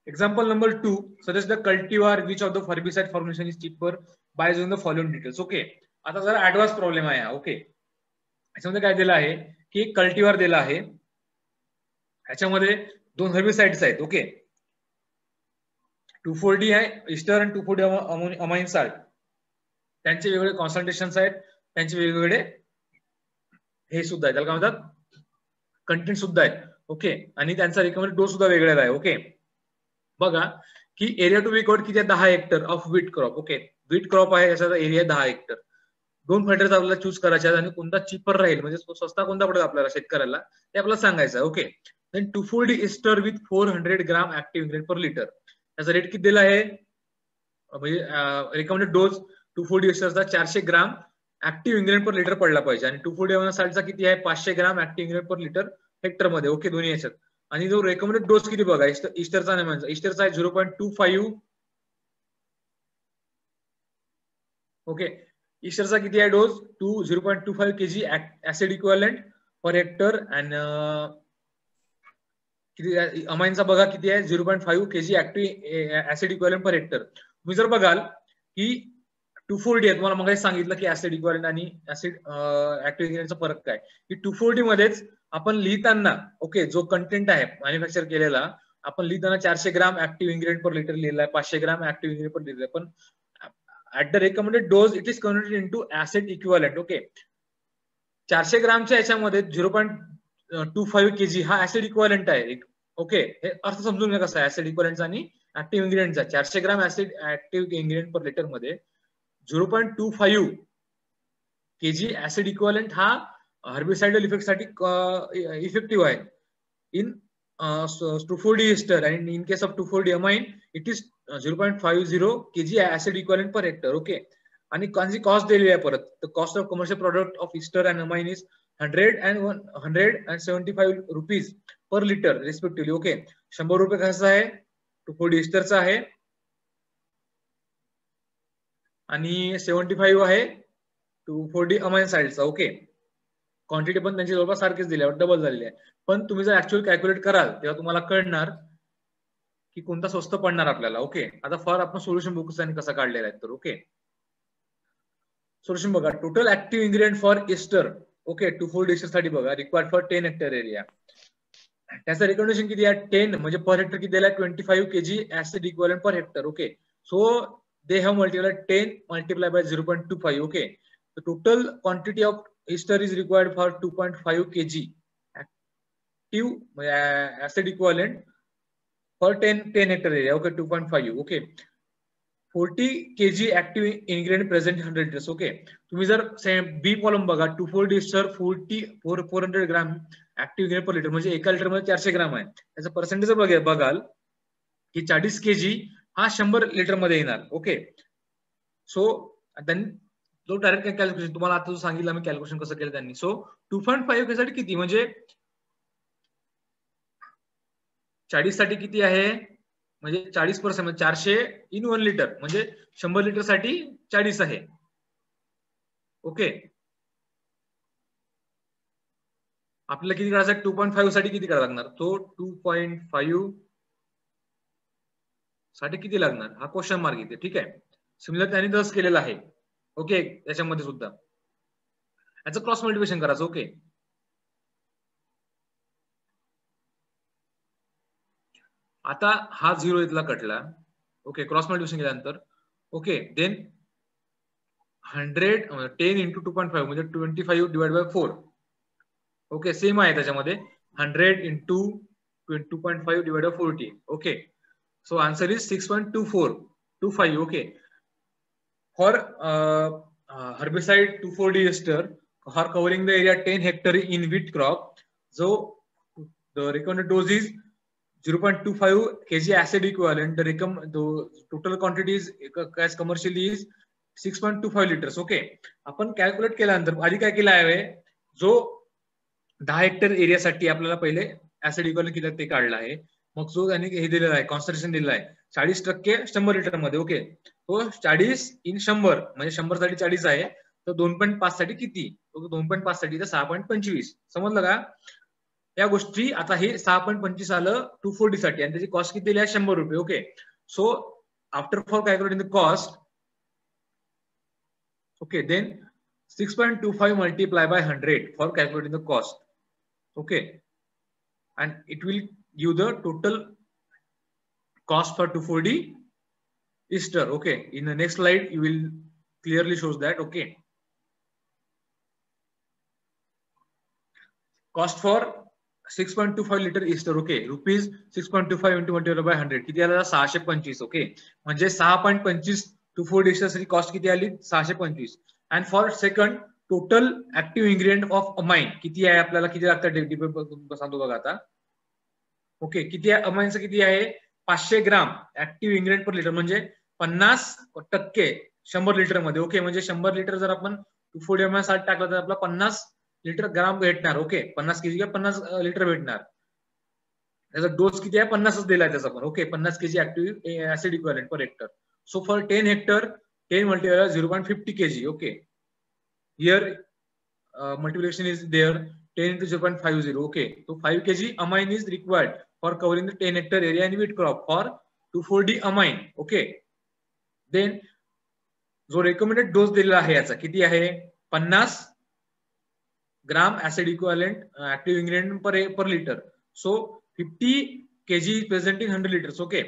example number 2, suggest the cultivar which of the herbicide formulation is cheaper by using the following details. Okay, आता जरा ऍडव्हान्स प्रॉब्लेम आहे हा. ओके, याच्यामध्ये काय दिलं आहे की एक कल्टिवार दिला आहे, याच्यामध्ये 2 हर्बिसाइड्स आहेत. ओके, 2,4-D आहे इस्टर आणि 2,4-D अमाइन साल्ट, त्यांचे वेगवेगळे कॉन्सन्ट्रेशन्स आहेत, त्यांचे वेगवेगळे हे सुद्धा आहे, त्याला काय म्हणतात कंटेंट सुद्धा आहे. ओके, आणि त्यांचा रिकमेंडेड डोस सुद्धा वेगळा आहे. ओके, बघा की एरिया टू बी कव्हर्ड किती आहे, 10 hectare of wheat crop. Okay, wheat crop आहे, याचा एरिया 10 हेक्टर. 2 फर्टिलायझर आपल्याला चूज करायचे आहेत आणि कोणता चीपर राहील म्हणजे स्वस्त कोणता पडेल आपल्याला शेतकऱ्याला ते आपल्याला सांगायचं आहे. Okay, then 2,4-D ester with 400 gram active ingredient per litre, त्याचा रेट किती दिला आहे, म्हणजे रिकमेंडेड डोस 2,4-D इस्टरचा 400 gram active ingredient per litre पडला पाहिजे, आणि 2,4-D अमाइन साल्टचा किती आहे, 500 gram active ingredient per litre hectare मध्ये. ओके, दोन्ही याच्यात. आणि जो रेकमेंडेड डोस किती बघा, इस्टरचा नाही, इस्टरचा आहे 0.25. ओके, इस्टरचा किती आहे डोस, 0.25 kg ऍसिड इक्विव्हॅलंट पर हेक्टर, आणि किती अमाइनचा बघा किती आहे, 0.5 kg active acid equivalent per hectare. तुम्ही जर बघाल की 2,4-D आहे, तुम्हाला मग सांगितलं की ऍसिड इक्विव्हॅलंट आणि ऍसिड ऍक्टिव्ह इन्ग्रेडियंटचा फरक काय, की 2,4-D मध्येच आपण लिहिताना ओके जो कंटेंट आहे मॅन्युफॅक्चर केलेला, आपण लिहिताना 400 gram active ingredient per litre लिहिलाय, 500 gram active ingredient per litre, पण at the recommended dose it is converted into acid equivalent. Okay, 400 ग्रामच्या याच्यामध्ये 0.25 kg हा ऍसिड इक्विव्हॅलंट आहे. ओके, हे अर्थ समजून घ्या कसा आहे ऍसिड इक्विव्हॅलंटचा आणि ऍक्टिव्ह इन्ग्रेडियंटचा. 400 gram acid active ingredient per litre मध्ये 0.25 kg ऍसिड इक्विव्हॅलंट हा हर्बिसाइडल इफेक्ट साठी इफेक्टिव्ह आहे in 2,4-D ester, and in case of 2,4-D amine it is 0.50 kg acid equivalent per hectare. Okay, आणि Kanchi cost दिलेली आहे परत, the cost of commercial product of ester and amine is 175 rupees per liter respectively. Okay, 100 रुपये कसा आहे 2,4-D इस्टरचा आहे आणि 75 आहे 2,4-D अमाइन साल्टचा. ओके, क्वांटिटी पण त्यांची जवळपास सारखीच दिली आहे, डबल झालेली आहे, पण तुम्ही जर ऍक्च्युअल कॅल्क्युलेट कराल तेव्हा तुम्हाला कळणार की कोणता स्वस्त पडणार आपल्याला. ओके, आता फॉर आपण सोल्युशन बुक्स आणि कसा काढलेला आहे तर. ओके, सोल्युशन बघा, total active ingredient for ester. Okay, 2,4-D ester साठी बघा रिक्वायर्ड फॉर 10 हेक्टर एरिया, त्याचं रिकमेंडेशन किती आहे, 10 म्हणजे पर हेक्टर किती दिला, 25 kg acid equivalent per hectare. Okay, so they have multiplied 10 multiply by 0.25. Okay, the total quantity of ester is required for 2.5 kg active acid equivalent for 10 hectare area. Okay, 2.5. Okay, 40 kg active ingredient present 100 liters. Okay, तुम्ही जर बी column बघा 2,4-D ester 400 gram active ingredient per litre, म्हणजे एका litre मध्ये 400 ग्राम आहे, त्याचं percentage बघाल की 40 kg हा 100 लिटर मध्ये येणार. ओके, सो जो डायरेक्ट कॅल्क्युलेशन तुम्हाला आता जो सांगितलं मी कॅल्क्युलेशन कसं केलं त्यांनी. सो 2.5 साठी किती, म्हणजे 40 साठी किती आहे, म्हणजे 40% म्हणजे 400 इन 1 लिटर, म्हणजे 100 लिटर साठी 40 आहे. ओके, आपल्याला किती करायचं, 2.5 साठी किती करायला लागणार, तो 2.5 साठी किती लागणार हा क्वेश्चन मार्क येते. ठीक आहे, सिमिलर त्यांनी तसंच केलेलं आहे. ओके, त्याच्यामध्ये सुद्धा याचं क्रॉस मल्टिप्लिकेशन करायचं. ओके, आता हा 0 इथला कटला. ओके, क्रॉस मल्टिप्लिकेशन केल्यानंतर ओके, देन 10 इंटू 2.5 म्हणजे 25 डिवाइड बाय 4. ओके, सेम आहे त्याच्यामध्ये 100 into 2.5 divide by 40. Okay, so answer is 6.2425. Okay, for herbicide 2,4-D ester are covering the area 10 hectare in wheat crop, so the recommended dose is 0.25 kg acid equivalent. The total quantity is as commercially is 6.25 liters. Okay, आपण calculate केल्यानंतर आधी काय केलं आहे, जो 10 hectare एरियासाठी आपल्याला पहिले acid equal किती ते काढला आहे. मग जो त्यांनी हे दिलेला आहे कॉन्सन्ट्रेशन दिलेला आहे 40% 100 लिटर मध्ये. ओके, तो 40 इन 100 म्हणजे 100 साठी 40 आहे, तर 2.5 साठी किती, 2.5 साठी तर 6.25. समजलं का या गोष्टी. आता हे 6.25 आलं 240 साठी आणि त्याची कॉस्ट किती दिली आहे 100 रुपये. Okay, so after for calculating the cost, okay, then 6.25 multiply by 100 for calculating the cost. Okay, and it will give the total cost for 240 ester. Okay, in the next slide you will clearly shows that. Okay, cost for 6.25 liter ester. Okay, rupees 6.25 into multiplied by 100 किती आला 625. Okay, म्हणजे 6.25 240 ester साठी cost किती आली 625. And for second total active ingredient of amine किती आहे, आपल्याला किती लागतं सांगतो बघा आता. ओके, किती आहे अमाइनचं, किती आहे 500 gram active ingredient per litre, म्हणजे 50% 100 लिटर मध्ये. ओके, म्हणजे 100 लिटर जर आपण 240 ml साल्ट टाकलं तर आपला 50 लिटर ग्राम भेटणार. ओके, 50 केजी 50 लिटर भेटणार. त्याचा डोस किती आहे 50च दिला आहे त्याचा पण. Okay, 50 KG active acid equivalent per hectare. So for 10 hectare 10 multiplied 0.50 kg. Okay, here multiplication is there 10 into 0.50. Okay, so 5 kg amine is required for covering the 10 hectare area in wheat crop for 240 amine. Okay, then जो recommended dose दिलेला आहे याचा किती आहे 50 gram acid equivalent active ingredient per litre. So 50 kg present in 100 litres. Okay,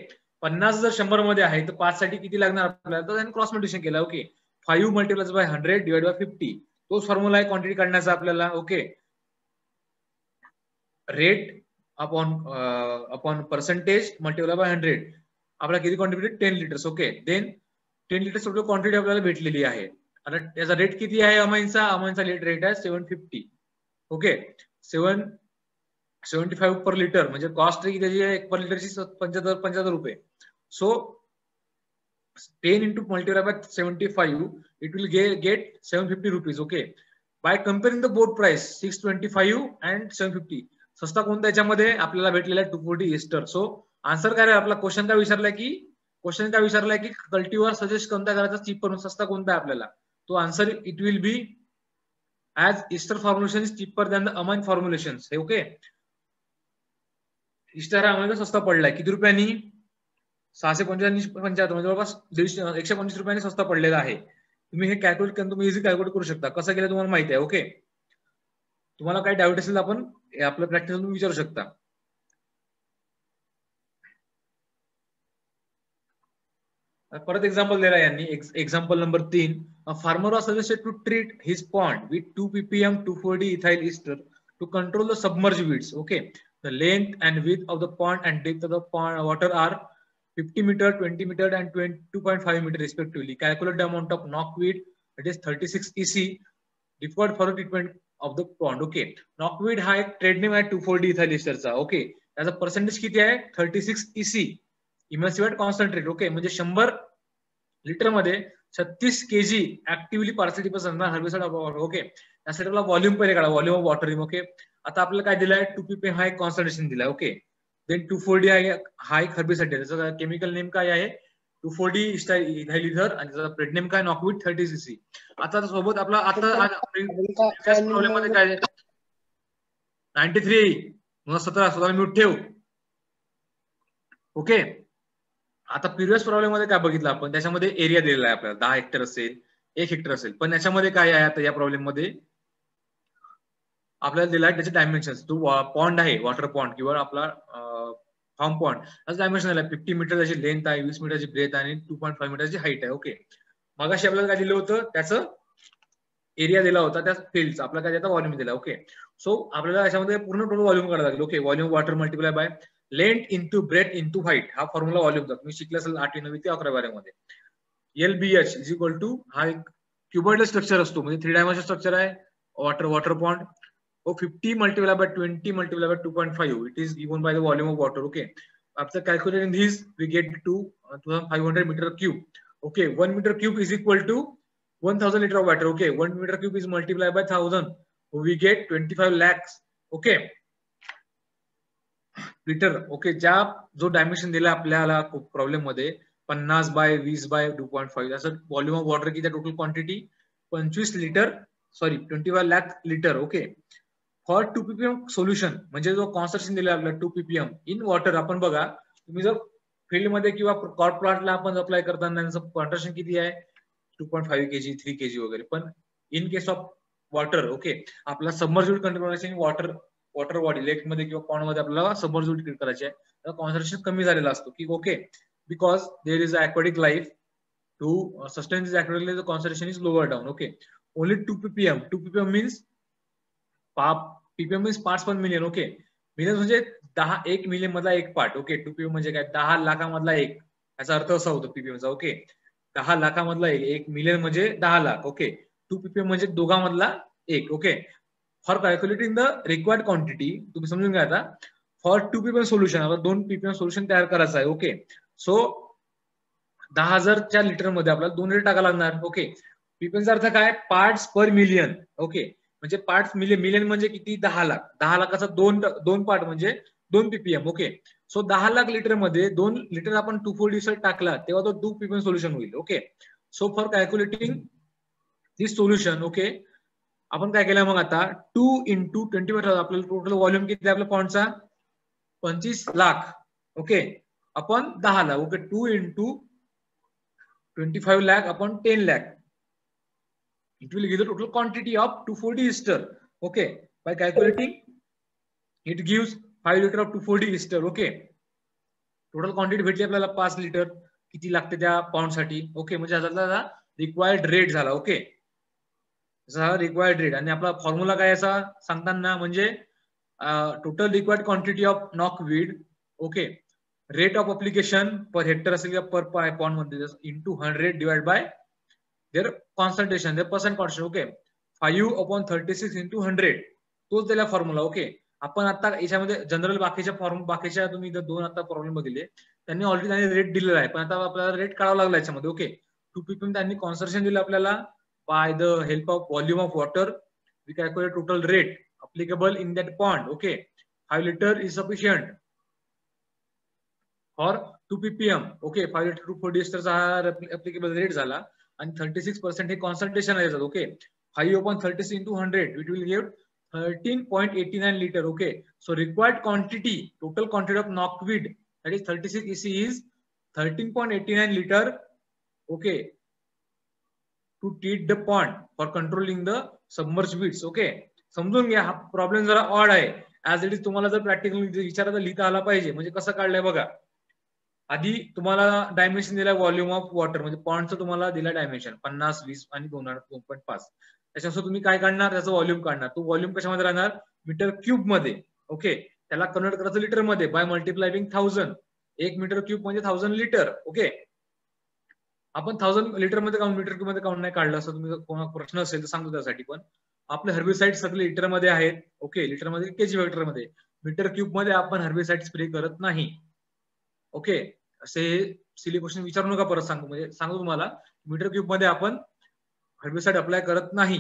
50 जर 100 मध्ये आहे तर 5 साठी किती लागणार आपल्याला, तर त्यांनी क्रॉस मल्टिप्लिकेशन केलं. Okay, 5 multiplies by 100 divide by 50 तोच फॉर्म्युला आहे क्वांटिटी काढण्याचा आपल्याला. Okay, rate upon percentage multiply by 100 आपल्याला किती quantity 10 litres. Okay, then 10 litres total quantity आपल्याला भेटलेली आहे. आता त्याचा रेट किती आहे अमाइनचा रेट आहे 750. ओके, 775 पर लिटर, म्हणजे कॉस्ट किती आहे पर लिटरची 75 रुपये. So 10 into multiplied by 75, it will get 750 rupees. Okay, by comparing the both price 625 and 750, सस्ता कोणता याच्यामध्ये आपल्याला भेटलेला 240 एस्टर. सो आन्सर काय आहे आपला, क्वेश्चन काय विचारलाय की कल्टिव्हर सजेस्ट कोणता करायचा चीपर सस्ता कोणता आहे आपल्याला, तो answer it will be as ester formulation is cheaper than the amine formulations. Okay, ester हा आम्हाला सस्ता पडलाय किती रुपयांनी 675 म्हणजे जवळपास 150 रुपयांनी स्वस्त पडलेला आहे. तुम्ही हे कॅल्क्युलेट करून तुम्ही इझी कॅल्क्युलेट करू शकता. कसं केलं तुम्हाला माहिती आहे. ओके, तुम्हाला काही डाऊट असेल आपण आपलं प्रॅक्टिस तुम्ही विचारू शकता. परत एक्झाम्पल दिला यांनी. Example number 3, a farmer was suggested to treat his pond with 2 ppm 240 ethyl ester to control the submerged weeds. Okay, the length and width of the pond and depth of the pond water are 50 meter, 20 meter and 2.5 meter respectively. Calculate the amount of knockweed, that is 36 EC required for the treatment of the pond. Okay, knockweed हा एक trade name आहे 240 ethyl ester चा. Okay, त्याचा percentage किती आहे 36 EC इमर्सिव्हेट concentrate. Okay, म्हणजे 100 litre मध्ये 36 kg actively participate herbicide. Okay, त्यासाठी आपला व्हॉल्यूम पहिले काढा, व्हॉल्यूम ऑफ वॉटर. ओके, आता आपल्याला काय दिलाय 2 ppm हा एक कॉन्सन्ट्रेशन दिलाय. ओके, देन 240 हा एक हर्बिसाइड आहे, त्याचा केमिकल नेम काय आहे 240 इथाइल ईथर आणि त्याचा ट्रेड नेम काय नॉकवीड 30 cc. आता सोबत आपला आता प्रॉब्लेम मध्ये काय 93 17 म्यूट ठेव. ओके, आता प्रिव्हियस प्रॉब्लेम मध्ये काय बघितलं आपण, त्याच्यामध्ये एरिया दिलेला आहे आपल्याला 10 हेक्टर असेल 1 हेक्टर असेल, पण याच्यामध्ये काय आहे आता या प्रॉब्लेम मध्ये आपल्याला दिला आहे त्याचे डायमेन्शन्स. तो पॉन्ड आहे वॉटर पॉन्ड किंवा आपला फार्म पॉन्ड, त्याचं डायमेन्शन आहे 50 मीटर त्याची लेंथ आहे, 20 मीटरची ब्रेथ आणि 2.5 मीटरची हाईट आहे. ओके, मगाशी आपल्याला काय दिलं होतं त्याचं एरिया दिला होता त्या फील्डचा, आपल्याला काय त्याचा व्हॉल्यूम दिला. ओके, सो आपल्याला याच्यामध्ये पूर्ण टोटल व्हॉल्यूम काढायला लागेल. Okay, volume water multiply by length into breadth into height हा फॉर्म्युला व्हॉल्यूमचा तुम्ही शिकले असेल 8वी 9वी ते 11वी मध्ये. LBH इज इक्वल टू हा एक क्युबॉइडल स्ट्रक्चर असतो, म्हणजे 3 डायमेन्शनल स्ट्रक्चर आहे water pond. or 50 multiplied by 20 multiplied by 2.5. It is given by the volume of water. Okay. After calculating this, we get to 2500 meter cube. Okay. 1 meter cube is equal to 1000 liter of water. Okay. 1 meter cube is multiplied by 1000. We get 25 lakhs. Okay. Litre. Okay. ज्या जो dimension दिला आपल्याला problem मध्ये 50 bye 20 bye 2.5 असं volume of water किती total quantity 25 litre sorry 25 lakh litre. Okay. For 2 ppm solution म्हणजे जो concentration दिलं आपल्याला 2 ppm इन वॉटर. आपण बघा तुम्ही जर फील्ड मध्ये किंवा कॉर्ड प्लांटला आपण अप्लाय करताना त्यांचं कॉन्सन्ट्रेशन किती आहे 2.5 kg 3 kg वगैरे. पण in case of water okay आपला सबमर्ज्ड कंट्रोलेशन वॉटर बॉडी लेक मध्ये किंवा पॉन्ड मध्ये आपल्याला सबमर्ज्ड क्रिएट करायचे आहे तर कॉन्सन्ट्रेशन कमी झालेला असतो की okay because there is aquatic life to sustain this aquatic life the concentration is lower down. Okay. Only 2 ppm. 2 ppm means ppm means parts per million. Okay. Million म्हणजे 1 million मधला एक पार्ट. ओके. 2 ppm म्हणजे काय 10 लाखामधला एक याचा अर्थ असा होतो ppm चा. ओके. 10 लाखामधला एक मिलियन म्हणजे 10 लाख. ओके. 2 ppm म्हणजे दोघांमधला एक. Okay. For calculating the required quantity तुम्ही समजून घ्या आता फॉर 2 ppm सोल्युशन आता 2 ppm सोल्युशन तयार करायचं आहे. ओके. सो 10,000 लिटर मध्ये आपल्याला 2 लिटर टाका लागणार. ओके. पीपीएमचा अर्थ काय पार्ट्स पर मिलियन. ओके. म्हणजे पार्ट्स मिलियन म्हणजे किती 10 लाख. 10 लाखाचा दोन पार्ट म्हणजे 2 ppm. Okay. So 10 lakh litre मध्ये 2 लिटर आपण 2,4-D टाकला तेव्हा तो 2 ppm सोल्युशन होईल. Okay. So for calculating this solution okay आपण काय केलं मग आता 2 into 25 आपल्याला टोटल व्हॉल्यूम किती आपल्या पॉन्डचा 25 लाख. ओके. आपण 10 lakh. Okay. 2 into 25 lakh upon 10 lakh. It will give the total quantity of 240 ester. Okay. By calculating, it gives 5 liter of 240 ester. Okay. Total quantity भेटली आपल्याला 5 लिटर किती लागते त्या पाऊंड साठी. ओके. म्हणजे ह्याचा रिक्वायर्ड रेट झाला. ओके. रिक्वायर्ड रेट आणि आपला फॉर्म्युला काय असा सांगताना म्हणजे total required quantity of knockweed. Okay. Rate of application per hectare असेल किंवा पर पॉन्ड मध्ये into 100 divide by their concentration their percent concentration. Okay. 5/36 into 100 तोच दिला फॉर्म्युला. ओके. आपण आता याच्यामध्ये जनरल बाकीच्या तुम्ही इथं 2 आता प्रॉब्लेम बघितले त्यांनी ऑलरेडी रेट दिलेला आहे पण आता आपल्याला रेट काढावा लागला याच्यामध्ये. ओके. 2 ppm त्यांनी कॉन्सन्ट्रेशन दिलं आपल्याला by the help of volume of water we calculate total rate applicable in that pond. Okay. 5 litre is sufficient for 2 ppm. Okay. 5 litre 240 एस्टरचा हा ऍप्लिकेबल रेट झाला आणि 36% हे कॉन्सन्ट्रेशन आहे. Okay. 5/36 into 100 it will give 13.89 liter. Okay. So required quantity total quantity of knockweed that is 36 EC is 13.89 liter. Okay. To treat the pond for controlling the submerged weeds. Okay. समजून घ्या हा problem जरा odd आहे as it is. तुम्हाला जर practical विचारायला लिहिता आला पाहिजे म्हणजे कसं काढलंय बघा. आधी तुम्हाला डायमेन्शन दिला व्हॉल्यूम ऑफ वॉटर म्हणजे पॉन्डचं तुम्हाला दिला डायमेन्शन 50 20 आणि 2.5. त्याच्यानंतर तुम्ही काय काढणार त्याचं व्हॉल्यूम काढणार. तो व्हॉल्यूम कशामध्ये राहणार मीटर क्यूब मध्ये. ओके. त्याला कन्वर्ट करायचं लिटर मध्ये बाय मल्टिप्लाइंग 1000. 1 मीटर क्यूब म्हणजे 1000 लिटर. ओके. आपण 1000 लिटर मध्ये काउंट मीटर क्यूब मध्ये काउंट नाही काढलं असं तुम्ही कोणा प्रश्न असेल तर सांगतो त्यासाठी. पण आपले हर्बिसाइड सगळे लिटर मध्ये आहेत. ओके. लिटर मध्ये केजी वेक्टर मध्ये मीटर क्यूब मध्ये आपण हर्बिसाइड स्प्रे करत नाही. ओके. असे सिली क्वेश्चन विचारू नका परत सांगू म्हणजे सांगू तुम्हाला मीटर क्यूब मध्ये आपण हर्बिसाइड अप्लाय करत नाही.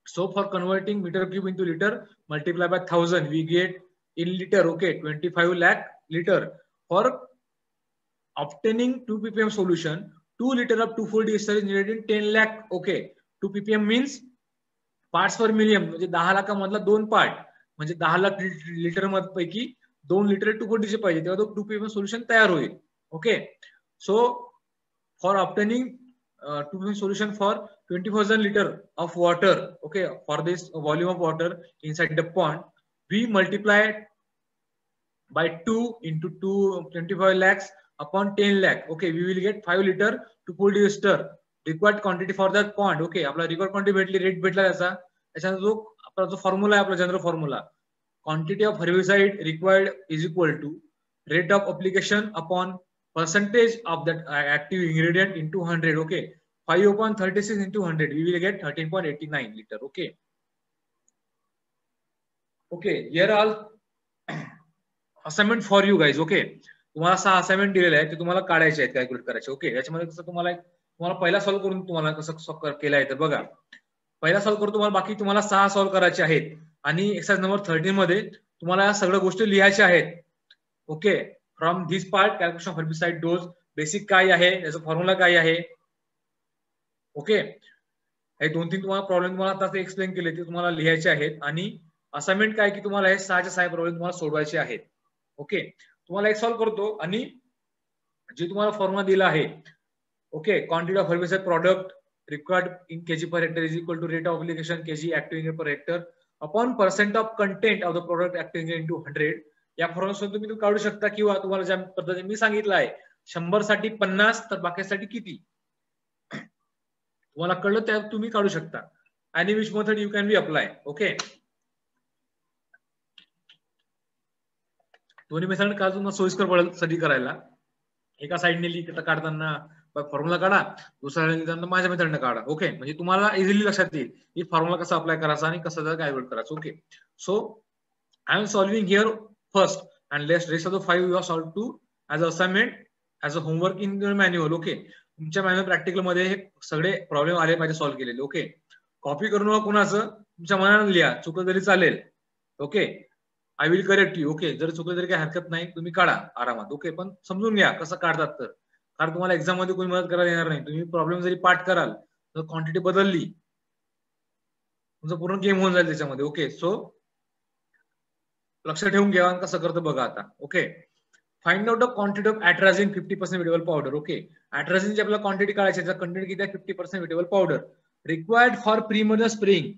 So for converting metre cube into litre multiply by 1000 we get in litre. Okay. 25 lakh litre. For obtaining 2 ppm solution 2 liter of 240 ester is needed in 10 lakh. Okay. 2 ppm means parts per million म्हणजे 10 लाखामधला 2 part म्हणजे 10 lakh litre पैकी 2 litre 240 चे पाहिजे तेव्हा तो 2 ppm solution तयार होईल. Okay. So for obtaining 2 ppm solution for 20,000 liter of water. Okay. For this volume of water inside the pond we multiply by 2 into 25 lakhs upon 10 lakh. Okay. We will get 5 liter 240 ester required quantity for that pond. Okay. आपला required quantity भेटली rate भेटला त्याचा जो आपला जो formula आहे आपला general formula quantity of herbicide required is equal to rate of application upon percentage of that active ingredient into 100. Okay. 5/36 into 100 we will get 13.89 liter. Okay. Okay, here all assignment for you guys. Okay, तुम्हाला 6 assignment दिलेले आहेत, ते तुम्हाला काढायचे आहेत, calculate करायचे. Okay, याच्यामध्ये कसं तुम्हाला पहिला सॉल्व्ह करून तुम्हाला कसं केलं आहे तर बघा, पहिला सॉल्व्ह करून तुम्हाला बाकी तुम्हाला 6 सॉल्व्ह करायचे आहेत आणि एक्सरसाइज नंबर 13 मध्ये तुम्हाला या सगळ्या गोष्टी लिहायच्या आहेत. Okay, from this part calculation of herbicide dose, basic काय आहे, याचा फॉर्म्युला काय आहे. ओके, हे 2-3 तुम्हाला प्रॉब्लेम तुम्हाला आता एक्सप्लेन केले ते तुम्हाला लिहायचे आहेत आणि असाइनमेंट काय की तुम्हाला हे 6च्या 6 प्रॉब्लेम तुम्हाला सोडवायचे आहेत. ओके, तुम्हाला एक सॉल्व्ह करतो आणि जे तुम्हाला फॉर्म्युला दिला आहे. Okay, quantity of herbicide product required in kg per hectare is equal to rate of application kg active ingredient per hectare upon percent of content of the product active ingredient into 100. या formula तुम्ही काढू शकता किंवा तुम्हाला ज्या पद्धतीने मी सांगितलं आहे 100 साठी 50 तर बाकीसाठी किती तुम्हाला कळलं त्या तुम्ही काढू शकता. आणि which method you can be apply. Okay, दोन्ही मेथड का तुम्हाला सोयीस्कर पडेल स्टडी करायला. एका साइडने लिहिता काढताना फॉर्म्युला काढा, दुसऱ्या लिहिताना माझ्या मेथडने काढा. ओके, म्हणजे तुम्हाला इझिली लक्षात येईल की फॉर्म्युला कसा अप्लाय करायचा आणि कसं कॅल्क्युलेट करायचं. Okay, so I am solving here first and rest of the 5 you are solve to as a assignment as a homework in your manual. Okay, तुमच्या मॅन्युअल प्रॅक्टिकल मध्ये हे सगळे प्रॉब्लेम आले पाहिजे सॉल्व्ह केलेले. ओके, कॉपी करू नका कुणाचं, तुमच्या मनाने लिहा, चुकलं तरी चालेल. Okay, I will correct you. Okay, जर चुकलं तरी काही हरकत नाही, तुम्ही काढा आरामात. ओके, पण समजून घ्या कसं काढतात तर, कारण तुम्हाला एक्झाम मध्ये कोणी मदत करायला येणार नाही. तुम्ही प्रॉब्लेम जरी पाठ कराल तर क्वांटिटी बदलली तुमचं पूर्ण गेम होऊन जाईल त्याच्यामध्ये. ओके, सो लक्ष ठेवून घ्या कसं करतं बघा आता. Okay, find out the quantity of atrazine 50% wettable powder. Okay, ऍट्राझिनची आपल्याला क्वांटिटी काढायची, त्याचा कंटेंट किती आहे 50% wettable powder required for preemergence spraying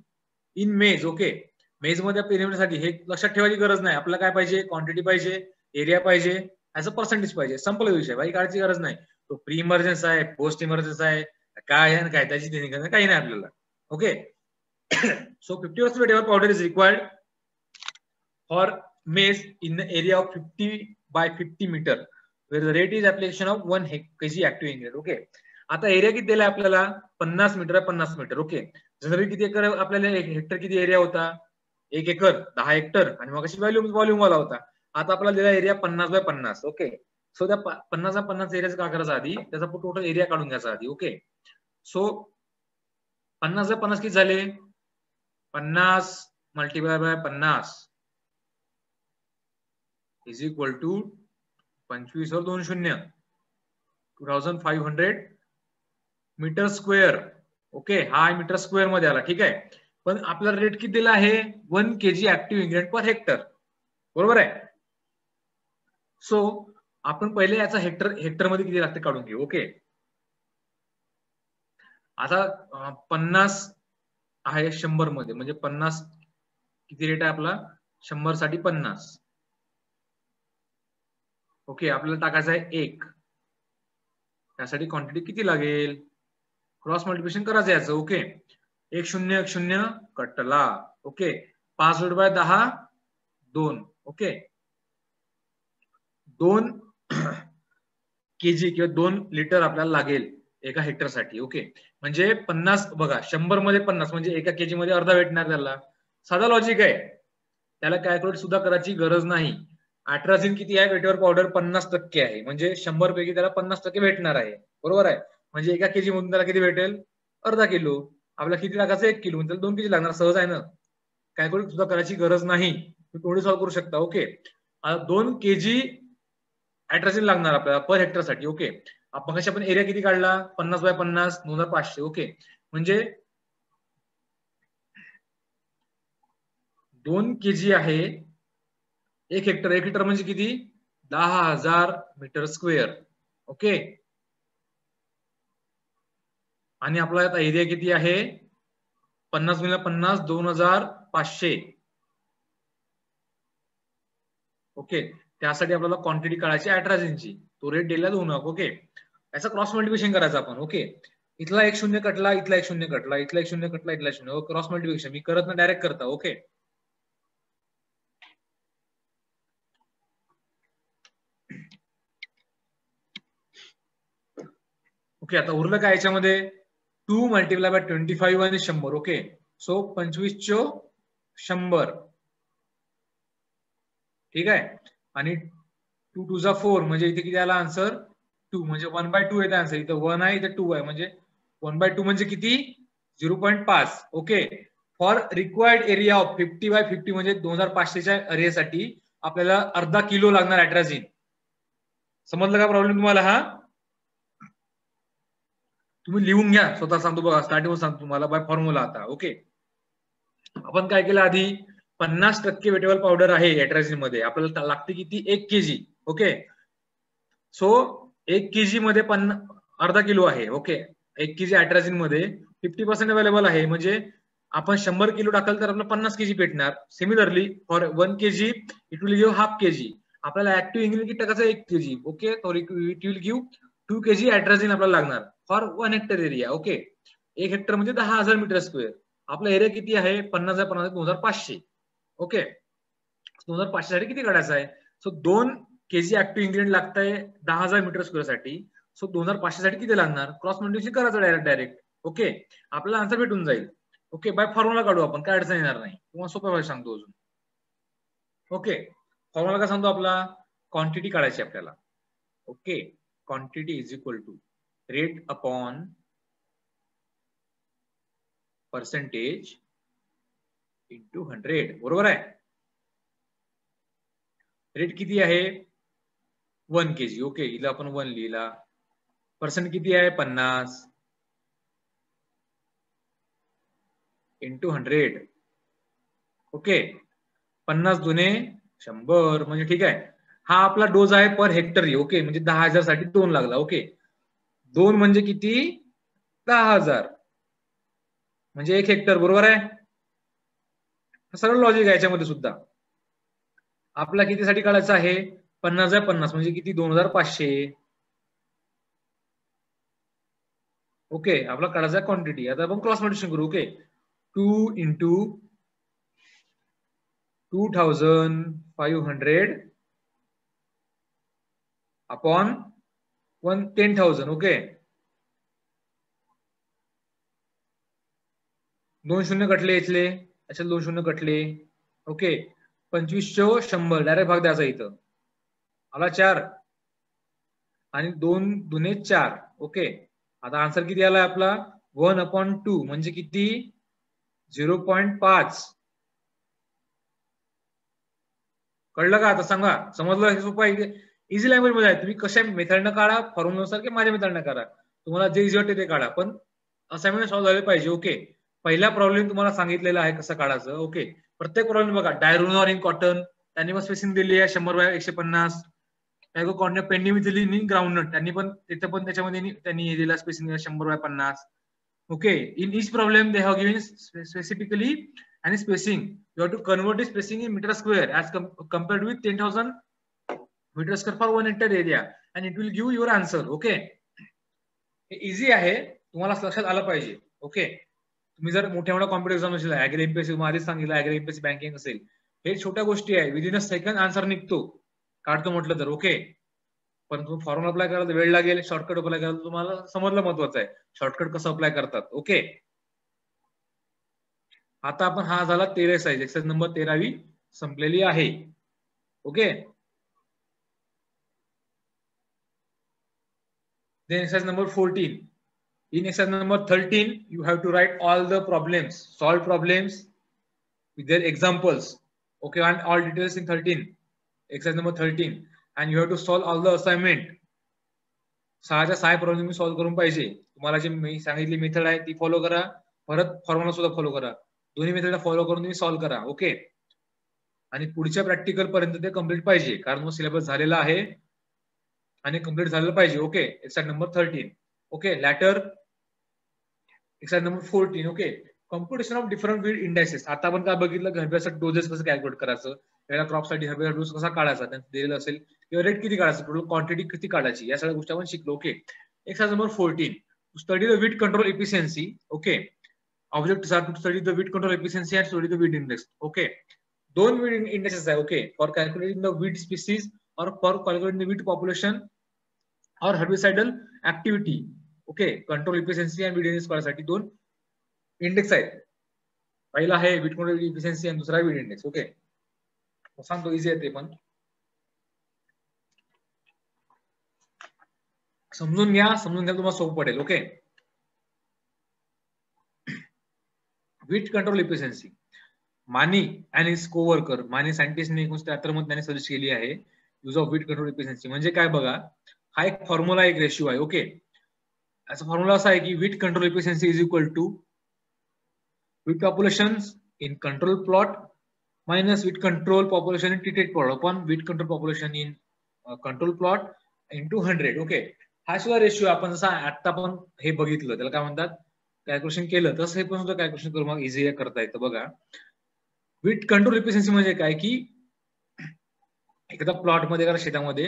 in maize. Okay, maize मध्ये पेरिमेंटसाठी हे लक्षात ठेवायची गरज नाही. आपल्याला काय पाहिजे, क्वांटिटी पाहिजे, एरिया पाहिजे, ऍज अ पर्सेंटेज पाहिजे. संपला विषय, भाई काढायची गरज नाही. तो प्री इमर्जन्स आहे, पोस्ट इमर्जन्स आहे, काय आहे काय त्याची काही नाही आपल्याला. Okay, so 50% wettable powder is required for maize in the area of 50 by 50 metre where the rate is application of 1 kg active ingredient. Okay, आता एरिया किती दिला आपल्याला 50 मीटर 50 मीटर. ओके, जनरली किती एकर आपल्याला, हेक्टर किती area होता 1 acre 10 hectare आणि मग अशी व्हॉल्यूम वाला होता. आता आपल्याला दिला एरिया 50 by 50. ओके, सो त्या 50 by 50 एरियाचा काय करायचा आधी, त्याचा टोटल एरिया काढून घ्यायचा आधी. ओके, सो 50 by 50 किती झाले, 50 multiply by 50 is equal to 25 और 2 शून्य 2500 मीटर स्क्वेअर. ओके, हा मीटर स्क्वेअर मध्ये आला. ठीक आहे, पण आपला रेट किती दिला आहे 1 kg active ingredient per hectare. बरोबर आहे. सो आपण पहिले याचा हेक्टर मध्ये किती लागते काढून घेऊ. ओके, आता 50 आहे 100 मध्ये, म्हणजे 50 किती रेट आहे आपला 100 साठी 50. ओके, आपल्याला टाकायचं आहे 1. त्यासाठी क्वांटिटी किती लागेल, क्रॉस मल्टिप्लिकेशन करायचं याचं. ओके, 1 0 1 0 कटला. ओके, 5/10 2. ओके, 2 केजी किंवा 2 लिटर आपल्याला लागेल एका हेक्टर साठी. ओके, म्हणजे 50 बघा 100 मध्ये 50 म्हणजे एका केजी मध्ये अर्धा भेटणार त्याला. साधा लॉजिक आहे, त्याला कॅल्क्युलेट सुद्धा करायची गरज नाही. ऍट्राझिन किती आहे वेटेवर पावडर 50% आहे, म्हणजे 100 पैकी त्याला 50% भेटणार आहे. बरोबर आहे, म्हणजे एका केजी मधून त्याला किती भेटेल अर्धा किलो. आपल्याला किती लागायचं 1 किलो, म्हणजे 2 केजी लागणार. सहज आहे ना, कॅल्क्युलेट सुद्धा करायची गरज नाही, तुम्ही थोडी सॉल्व्ह करू शकता. ओके, 2 केजी ऍट्राझिन लागणार आपल्याला पर हेक्टर साठी. ओके, आपण कशा पण एरिया किती काढला 50 by 50 2500. ओके, म्हणजे 2 केजी आहे 1 हेक्टर. 1 हेक्टर म्हणजे किती 10,000 मीटर स्क्वेअर. ओके, आणि आपला आता एरिया किती आहे 50 गुणिले 50 2500. ओके, त्यासाठी आपल्याला क्वांटिटी काढायची ऍट्राझिनची, तो रेट दिला 2. ओके, याचा क्रॉस मल्टिप्लिकेशन करायचं आपण. ओके, इथला 1 0 कटला, इथला 1 0 कटला, इथला 1 0 कटला, इथला 0. क्रॉस मल्टिप्लिकेशन मी करत ना डायरेक्ट करता. ओके, ओके, आता उरलं काय याच्यामध्ये 2 मल्टिप्लाय बाय 25 आणि 100. ओके, सो 25 × 100 ठीक आहे. आणि 2 2 जा 4 म्हणजे इथे किती आला आन्सर 2 म्हणजे 1/2 येते आन्सर. इथं 1 आहे इथे 2 आहे म्हणजे 1/2 म्हणजे किती 0.5. Okay. For required area of 50/50 म्हणजे 2500च्या एरियासाठी आपल्याला अर्धा किलो लागणार ॲट्राझिन. समजलं का प्रॉब्लेम तुम्हाला हा? तुम्ही लिहून घ्या, स्वतः सांगतो बघा, स्टार्टिंग सांगतो तुम्हाला बाय फॉर्म्युला आता. ओके. आपण काय केलं आधी 50% वेटेबल पावडर आहे ॲट्राझिन मध्ये, आपल्याला लागते किती 1 kg. ओके. सो 1 kg मध्ये अर्धा किलो आहे. ओके. 1 kg ॲट्राझिन मध्ये 50% अवेलेबल आहे म्हणजे आपण 100 किलो टाकलं तर आपल्याला 50 kg भेटणार. Similarly for 1 kg it will give half kg. आपल्याला ऍक्टिव्ह इन्ग्रेडियंट किती टाकायचं 1 kg. Okay. It will give 2 kg ॲट्राझिन आपल्याला लागणार for 1 hectare area. Okay. 1 hectare म्हणजे 10,000 मीटर स्क्वेअर. आपला एरिया किती आहे 50,000 2500. ओके. 2500 साठी किती काढायचं आहे? सो 2 kg ऍक्टिव्ह इन्ग्रेडियंट लागत आहे 10,000 मीटर स्क्वेअर साठी. सो 2500 साठी किती लागणार? क्रॉस मल्टिप्लिकेशन करायचं डायरेक्ट. ओके. आपल्याला आन्सर भेटून जाईल. ओके. बाय फॉर्म्युला काढू आपण, काय अडचण येणार नाही. तुम्हाला सोप्या भाषेत सांगतो अजून. ओके. फॉर्म्युला काय सांगतो आपला? क्वांटिटी काढायची आपल्याला. Okay. Quantity is equal to rate upon percentage into 100. बरोबर आहे. रेट किती आहे 1 kg. ओके. इला आपण 1 लिहिला. पर्सेंट किती आहे 50 इंटू 100. ओके. 50 दुने 100 म्हणजे ठीक आहे. हा आपला डोज आहे पर हेक्टरी. ओके. म्हणजे 10,000 साठी 2 लागला. ओके. 2 म्हणजे किती 10,000 म्हणजे 1 हेक्टर. बरोबर आहे. सरळ लॉजिक आहे याच्यामध्ये सुद्धा. आपला कितीसाठी काढायचं आहे 50,050 म्हणजे किती 2,500. ओके. आपला काढायचा क्वांटिटी. आता आपण क्रॉस मल्टिप्लिकेशन करू. ओके. 2 into 2,500 upon 10,000. ओके. 2 शून्य कटले इथले, अच्छा 2 शून्य कटले. ओके. 25/100 डायरेक्ट भाग द्यायचा इथं. आला 4 आणि 2 दुने 4. ओके. आता आन्सर किती आलाय आपला 1/2 म्हणजे किती 0.5. कळलं का? आता सांगा, समजलं? हे सोपं आहे, इझी लँग्वेज मध्ये आहे. तुम्ही कशा मेथडनं काढा, फॉर्म्युलानुसार की माझ्या मेथडनं काढा, तुम्हाला जे इझी वाटते ते काढा, पण असाइनमेंट सॉल्व्ह झाले पाहिजे. ओके. पहिला प्रॉब्लेम तुम्हाला सांगितलेला आहे कसं काढायचं. ओके. प्रत्येक प्रॉब्लेम बघा, डायरुनॉर इन कॉटन त्यांनी पण स्पेसिंग दिली आहे 100/150. पेंडिमिथिलिन इन ग्राउंडनट त्यांनी पण तिथे पण त्याच्यामध्ये त्यांनी हे दिला spacing 100/50. Okay. In each problem they have given specifically आणि spacing. You have to convert this spacing in meter square as compared with 10,000 meter square for 1 hectare area and it will give your answer. Okay. हे easy आहे, तुम्हाला लक्षात आलं पाहिजे. Okay. तुम्ही जर मोठ्या मोठ्या कॉम्पिटिटिव्ह एक्झाम असेल, ऍग्री एमपीएससी आधीच सांगितलं, ऍग्री एमपीएससी बँकिंग असेल, हे छोट्या गोष्टी आहे. विदिन अ सेकंड आन्सर निघतो, काढतो म्हटलं तर. ओके. पण तुम्ही फॉर्म्युला अप्लाय करायला वेळ लागेल, शॉर्टकट अप्लाय करायला तुम्हाला समजलं महत्वाचं आहे. शॉर्टकट कसं अप्लाय करतात. ओके. आता आपण हा झाला 13 एक्सरसाइज. एक्सरसाइज नंबर 13वी संपलेली आहे. Okay. Then exercise number 14. In exercise number 13, you have to write all the problems, solve problems with their examples. Okay, and all details in 13. Exercise number 13. And you have to solve all the assignment. 6च्या 6 problem तुम्ही solve करून पाहिजे. तुम्हाला जी मी सांगितली method आहे ती follow करा, परत formula सुद्धा फॉलो करा. दोन्ही मेथड फॉलो करून तुम्ही सॉल्व्ह करा. ओके. आणि पुढच्या प्रॅक्टिकल पर्यंत ते कम्प्लीट पाहिजे, कारण मग सिलेबस झालेला आहे आणि कम्प्लीट झालं पाहिजे. Okay. Exercise number 13. Okay. Later exercise number 14. Okay. Computation of different weed indices. आता आपण काय बघितलं, हर्बिसाइड डोजेस कसं कॅल्क्युलेट करायचं, वेगळ्या क्रॉपसाठी हर्बिसाइड डोस कसा काढायचा, त्यांचं दिलेलं असेल, किंवा रेट किती काढायचं, टोटल क्वांटिटी किती काढायची, या सगळ्या गोष्टी आपण शिकलो. Okay. Exercise number 14. Study the weed control efficiency. Okay. Objective are to study the weed control efficiency and study the weed index. Okay. 2 weed indexes आहे. Okay. For calculating the weed species or for calculating the weed population or herbicidal activity. Okay. Control efficiency आणि weed index काढण्यासाठी 2 index आहेत. पहिला आहे वीट control efficiency आणि दुसरा वीट index. Okay. सांगतो, easy आहे ते पण. समजून घ्या तुम्हाला सोपं पडेल. ओके. वीट कंट्रोल इफिशियन्सी. मानी आणि हिज कोवर्कर, मानी सायंटिस्टने 1973 मध्ये त्यांनी सजेस्ट केली आहे use of weed control efficiency. म्हणजे काय बघा, हा एक फॉर्म्युला, एक रेशिओ आहे. ओके. याचा फॉर्म्युला असा आहे की weed control efficiency is equal to weed population in control plot minus weed control population in treated plot upon weed control population in control plot into 100. Okay. हा सुद्धा ratio आपण जसा आता आपण हे बघितलं, त्याला काय म्हणतात, कॅल्क्युलेशन केलं, तसं हे पण सुद्धा कॅल्क्युलेशन करून मग इझी करता येतं. बघा, वीट कंट्रोल इफिशियन्सी म्हणजे काय की एखादा प्लॉट मध्ये, एखाद्या शेतामध्ये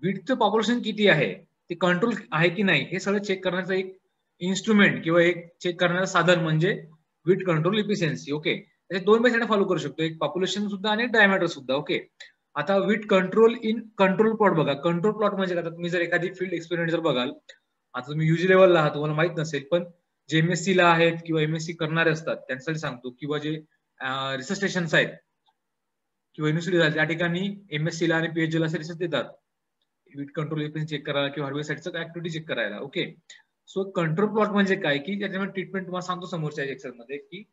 वीटचं पॉप्युलेशन किती आहे, ते कंट्रोल आहे की नाही, हे सगळं चेक करण्याचं एक इन्स्ट्रुमेंट किंवा एक चेक करण्याचं साधन म्हणजे वीट कंट्रोल इफिशियन्सी. ओके. त्याचे दोन मेथड फॉलो करू शकतो, एक पॉप्युलेशन सुद्धा आणि डायमॅटर सुद्धा. ओके. आता वीट कंट्रोल इन कंट्रोल प्लॉट बघा. कंट्रोल प्लॉट म्हणजे काय, तुम्ही जर एखादी फील्ड एक्सपेरिमेंट जर बघाल, आता तुम्ही युजी लेवलला आहात, तुम्हाला माहित नसेल, पण जे एमएससी ला आहेत किंवा एमएससी करणारे असतात त्यांच्यासाठी सांगतो, किंवा जे रिसर्च स्टेशन्स आहेत किंवा युनिव्हर्सिटी, त्या ठिकाणी एमएससी ला आणि पीएचडी ला रिसर्च देतात वीट कंट्रोल इफिशियन्सी चेक करायला किंवा हर्बिसाइडचं ऍक्टिव्हिटी चेक करायला. ओके. सो कंट्रोल प्लॉट म्हणजे काय की त्याच्यामध्ये ट्रीटमेंट तुम्हाला सांगतो समोरच्या लेक्चर मध्ये, की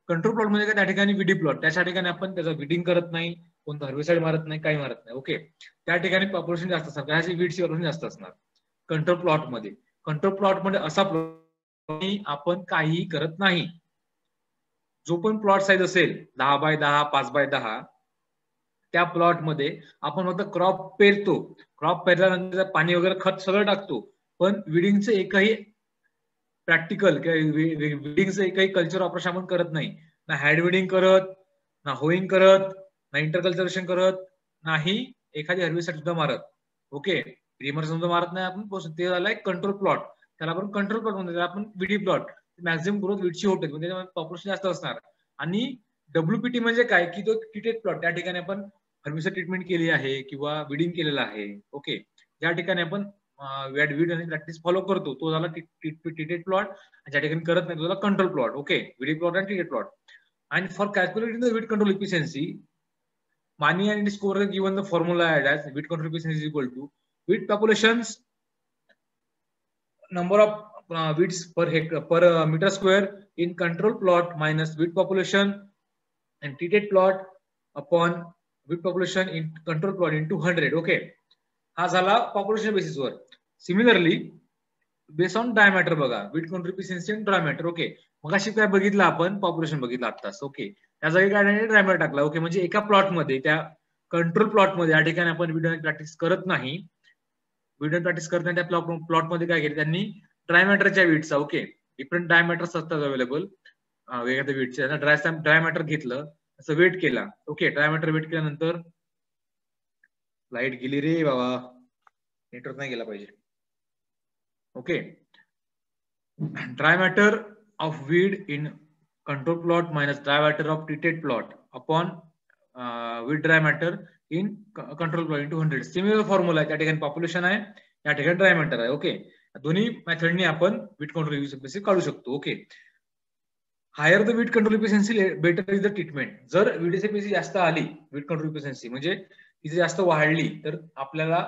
कंट्रोल प्लॉट म्हणजे काय, त्या ठिकाणी विडी प्लॉट, त्या ठिकाणी आपण त्याचं विडिंग करत नाही, कोणतं हर्बिसाइड मारत नाही, काही मारत नाही. ओके. त्या ठिकाणी पॉप्युलेशन जास्त असणार, त्याची वीडची पॉप्युलेशन जास्त असणार कंट्रोल प्लॉट मध्ये. कंट्रोल प्लॉट मध्ये असा प्लॉट आपण काहीही करत नाही. जो पण प्लॉट साईज असेल 10x10, 5x10, त्या प्लॉट मध्ये आपण फक्त क्रॉप पेरतो, क्रॉप पेरल्यानंतर पाणी वगैरे खत सगळं टाकतो, पण विडिंगचं एकही प्रॅक्टिकल किंवा विडिंगचं एकही कल्चर ऑपरेशन आपण करत नाही. ना हॅड विडिंग करत, ना होईंग करत, ना इंटरकल्चरेशन करत, नाही एखादी हर्बिसाइड सुद्धा मारत. ओके. प्रीमर सुद्धा मारत नाही आपण. ते झालं एक कंट्रोल प्लॉट, त्याला आपण कंट्रोल प्लॉट म्हणतो, आपण विडी प्लॉट. मॅक्झिमम ग्रोथ वीटची होते, म्हणजे पॉप्युलेशन जास्त असणार. आणि डब्ल्यूपीटी म्हणजे काय की तो ट्रीटेड प्लॉट, त्या ठिकाणी आपण हर्बिसाइड ट्रीटमेंट केली आहे किंवा विडिंग केलेलं आहे. ओके. ज्या ठिकाणी आपण वीड आणि प्रॅक्टिस फॉलो करतो, तो झाला ट्रीटेड प्लॉट. ज्या ठिकाणी करत नाही, तो झाला कंट्रोल प्लॉट. ओके. विडी प्लॉट आणि ट्रीटेड प्लॉट. आणि for calculating the weed control efficiency, Mani and score are given the formula as wheat control efficiency is equal to wheat populations number of wheats per hectare per meter square in control plot minus wheat population and treated plot upon wheat population in control plot into 100. Okay. हा झाला population बेसिसवर. Similarly base on डायमॅटर बघा, वीट control efficiency आणि डायमॅटर. Okay. मग अशी काय बघितलं आपण, पॉप्युलेशन बघितलं आत्ताच. ओके. त्या जागी काय डायमॅटर टाकला. ओके. म्हणजे एका प्लॉट मध्ये, त्या कंट्रोल प्लॉट मध्ये, या ठिकाणी आपण विडिओ प्रॅक्टिस करत नाही, विडिओ प्रॅक्टिस करत नाही, त्या प्लॉट मध्ये काय केलं त्यांनी, ड्रायमॅटरच्या वीटचा. ओके. डिफरंट ड्रायमॅटर्स असतात अवेलेबल वेगळ्या वीटच्या, ड्रायमॅटर घेतलं, असं वेट केला. ओके. ड्रायमॅटर वेट केल्यानंतर लाईट गेली रे बाबा, नेटवर्क नाही गेला पाहिजे. Okay. dry matter of weed in control plot minus dry matter of treated plot upon weed dry matter in control plot into 100. Similar formula आहे, त्या ठिकाणी पॉप्युलेशन आहे, या ठिकाणी ड्राय मॅटर आहे. ओके. दोन्ही मेथडनी आपण वीट कंट्रोल इफिशियन्सी काढू शकतो. Okay. Higher the weed control efficiency better is the treatment. जर वीडीसीपीसी जास्त आली, वीट कंट्रोल इफिशियन्सी म्हणजे तिथे जास्त वाढली, तर आपल्याला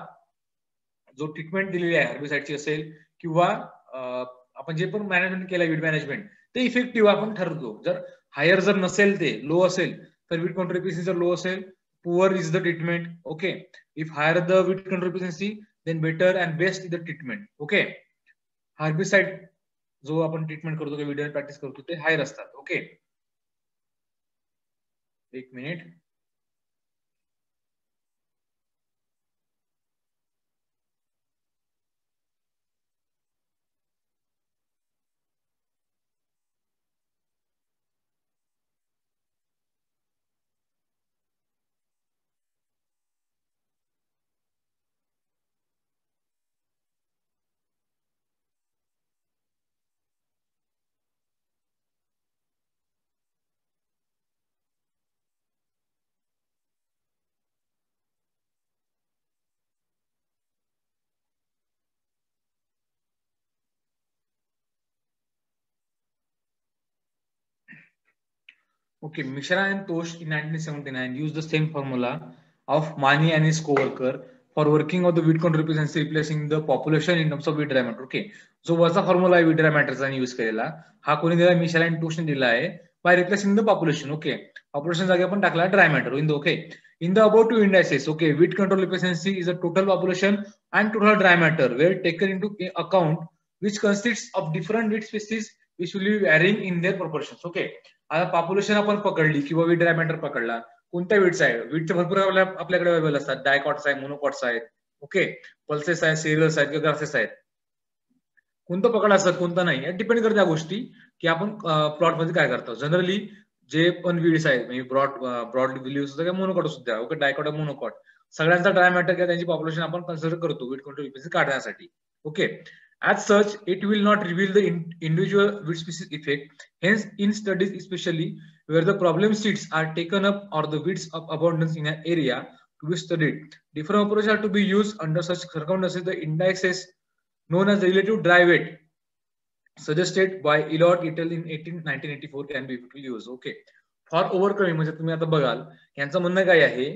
जो ट्रीटमेंट दिलेली आहे हर्बिसाइडची असेल किंवा आपण जे पण मॅनेजमेंट केलं वीड मॅनेजमेंट, ते इफेक्टिव्ह आपण ठरवतो. जर हायर जर नसेल, ते लो असेल, तर वीट कंट्रोल इफिशियन्सी जर लो असेल, poor is the treatment. Okay. If higher the weed control efficiency, then better and best is the treatment. Okay. Herbicide जो आपण ट्रीटमेंट करतो, व्हिडिओ प्रॅक्टिस करतो, ते हायर असतात. ओके. एक minute. Okay, Mishra and Tosh in 1979 used the same formula of Mani and his co-worker for working of the weed control efficiency replacing the population in terms of wheat dry matter. Okay, जो वरचा formula आहे वीट dry मॅटरचा use केलेला, हा कोणी दिला, Michel and टोशने दिला आहे, by replacing the population. Okay, population जागी आपण टाकला dry matter in the. Okay, in the above two indices, okay, wheat control efficiency is a total population and total dry matter were taken into account, which consists of different wheat species which will be varying in their proportions. Okay, आता population आपण पकडली किंवा वीट dry matter पकडला, कोणत्या weeds आहे, वीटचे भरपूर आपल्याकडे available असतात, डायकॉट्स आहेत, मोनोकॉट्स आहेत, ओके, पल्सेस आहेत, सिरियल्स आहेत किंवा ग्रासेस आहेत. कोणतं पकड असतात कोणतं नाही, डिपेंड करते त्या गोष्टी की आपण प्लॉट मध्ये काय करतो. जनरली जे पण वीड्स आहेत म्हणजे ब्रॉड व्हॅल्यू सुद्धा मोनोकॉट सुद्धा, ओके, डायकॉट मोनोकॉट, सगळ्यांचा ड्राय मॅटर किंवा त्यांची पॉप्युलेशन आपण कन्सिडर करतो वीट कंट्रोल एफिशियन्सी काढण्यासाठी. Okay, as such it will not reveal the individual wheat species effect. Hence in studies especially where the problem seeds are taken up or the weeds of abundance in an area to be studied, different approaches are to be used. Under such circumstances the indices known as relative dry weight suggested by Elliott et al. In 1984 can be effectively used. Okay, for overcoming म्हणजे तुम्ही आता बघाल यांचं म्हणणं काय आहे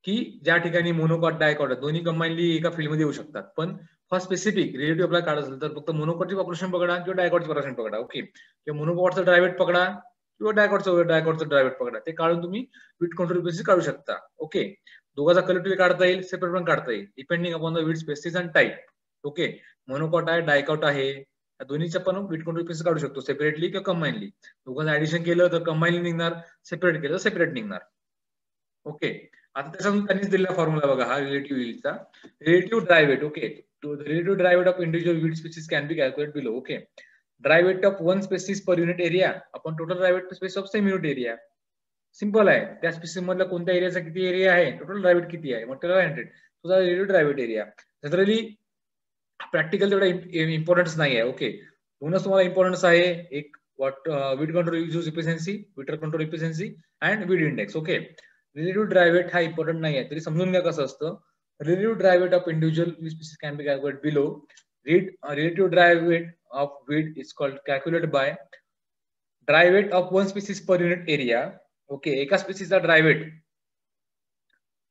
की ज्या ठिकाणी मोनोकॉट डायकॉट दोन्ही कंबाईनली एका फील्डमध्ये येऊ शकतात, पण फॉर स्पेसिफिक रिलेटिव्ह आपल्याला काढायचं असेल तर फक्त मोनोकॉटची पॉप्युलेशन पकडा किंवा डायकॉटची पॉप्युलेशन पकडा. ओके, किंवा मोनोकॉटचं ड्रायवेट पकडा किंवा डायकॉटचं ड्रायवेट पकडा, ते काढून तुम्ही वीट कंट्रोल एफिशियन्सी काढू शकता. ओके, दोघांचा कलेक्टिव्हली काढता येईल, सेपरेट पण काढता येईल, depending upon the weed species and type. Okay, monocot आहे, डायकॉट आहे, दोन्हीच्या पण वीट कंट्रोल एफिशियन्सी काढू शकतो, सेपरेटली किंवा कंबाईनली. दोघांचं ऍडिशन केलं तर कंबाईनली निघणार, सेपरेट केलं तर सेपरेट निघणार. ओके, आता त्याच्यातून त्यांनीच दिलेला फॉर्म्युला बघा हा रिलेटिव्ह यील्डचा, relative dry weight. Okay, the relative dry weight of individual wheat species can be calculated below. Okay, dry weight of one species per unit area upon total dry weight per species of same unit area. Simple आहे, त्या species मधला कोणत्या एरियाचा किती area आहे, total dry weight किती आहे, मग 100 तुझा relative dry weight area. Generally practical तेवढा इम्पॉर्टन्स नाही आहे. ओके, दोनच तुम्हाला इम्पॉर्टन्स आहे, एक weed control use efficiency, weeder control efficiency and weed index. Okay, relative dry weight हा इम्पॉर्टंट नाही आहे, तरी समजून घ्या कसं असतं. Relative dry weight of individual wheat species can be calculated below. Relative dry weight of wheat is calculated by dry weight of one species per unit area. Okay, एका स्पीसीचा dry weight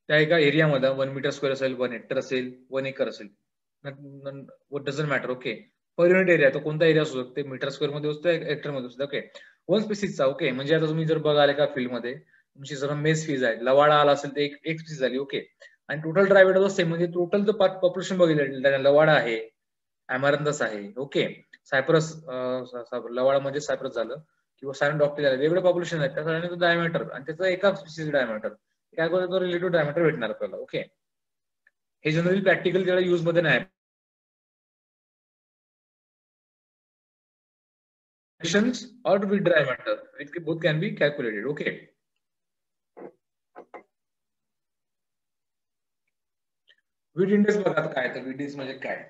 त्या एका एरियामध्ये 1 मीटर स्क्वेअर असेल, 1 hectare असेल, 1 acre असेल, what doesn't matter. Okay, per unit area, तो कोणता area असू शकते, मीटर स्क्वेअर मध्ये असतो, हेक्टर मध्ये असतो. Okay, one स्पीसीचा. ओके, म्हणजे आता तुम्ही जर बघाल एका फील्ड मध्ये तुमची जर मेस फीज आहे, लवाडा आला असेल तर एक स्पीसीज झाली. ओके, आणि टोटल ड्राय वेट सेम, म्हणजे टोटल जर पॉप्युलेशन बघितलं, लवाडा आहे, अॅमारंथस आहे, ओके, सायप्रस, लवाडा म्हणजे सायप्रस झालं किंवा सायनोडॉक्टिल झालं, वेगवेगळे पॉप्युलेशन आहेत, त्या सगळ्यांचं डायमीटर आणि त्याचा एका स्पीसीज डायमीटर काय करतो, रिलेटिव्ह डायमीटर भेटणार आपल्याला. ओके, हे जनरली प्रॅक्टिकल त्याला यूज मध्ये नाही. or with dry matter, which both can be calculated. Okay, weed index बघा काय, तर वीट इंडेक्स म्हणजे काय,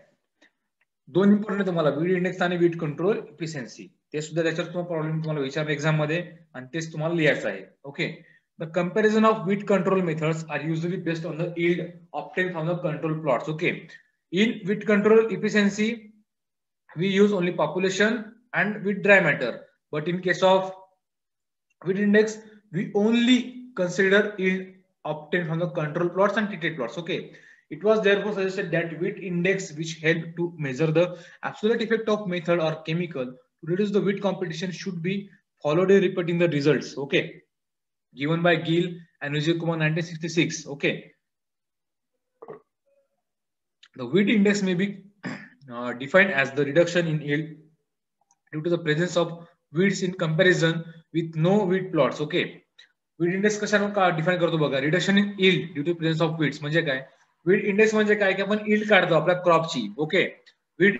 दोन इम्पॉर्टंट तुम्हाला, वीट इंडेक्स आणि वीट कंट्रोल एफिशियन्सी. ते सुद्धा त्याच्यावर तुम्हाला प्रॉब्लेम तुम्हाला विचारलं एक्झाम मध्ये आणि तेच तुम्हाला लिहायचं आहे. Okay, the comparison of weed control methods are usually based on the yield obtain from the control plots. Okay, in weed control efficiency we use only population and with dry matter, but in case of wheat index we only consider yield obtained from the control plots and treated plots. Okay, it was therefore suggested that wheat index, which help to measure the absolute effect of method or chemical to reduce the wheat competition, should be followed in repeating the results. Okay, given by Gill and Vijay Kumar 1966. Okay, the wheat index may be defined as the reduction in yield due to the presence of weeds in comparison with no wheat plots. Okay, weed index कशाने define करतो बघा, reduction in yield due to presence of weeds. म्हणजे काय, वीट index म्हणजे काय की आपण yield काढतो आपल्या क्रॉपची. Okay, weed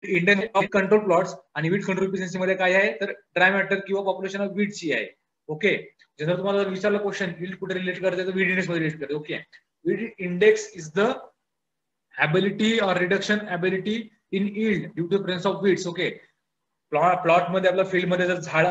index of control plots आणि वीट कंट्रोल एफिशियन्सी मध्ये काय आहे, तर ड्राय मॅटर किंवा पॉप्युलेशन ऑफ वीटची आहे. ओके, जर तुम्हाला विचारलं क्वेश्चन यील्ड कुठे रिलेट करते, तर वीट इंडेक्स मध्ये रिलेट करते. Okay, weed index is the ability or reduction ability in yield due to presence of weeds. Okay, plot मध्ये आपल्या फील्ड मध्ये जर झाड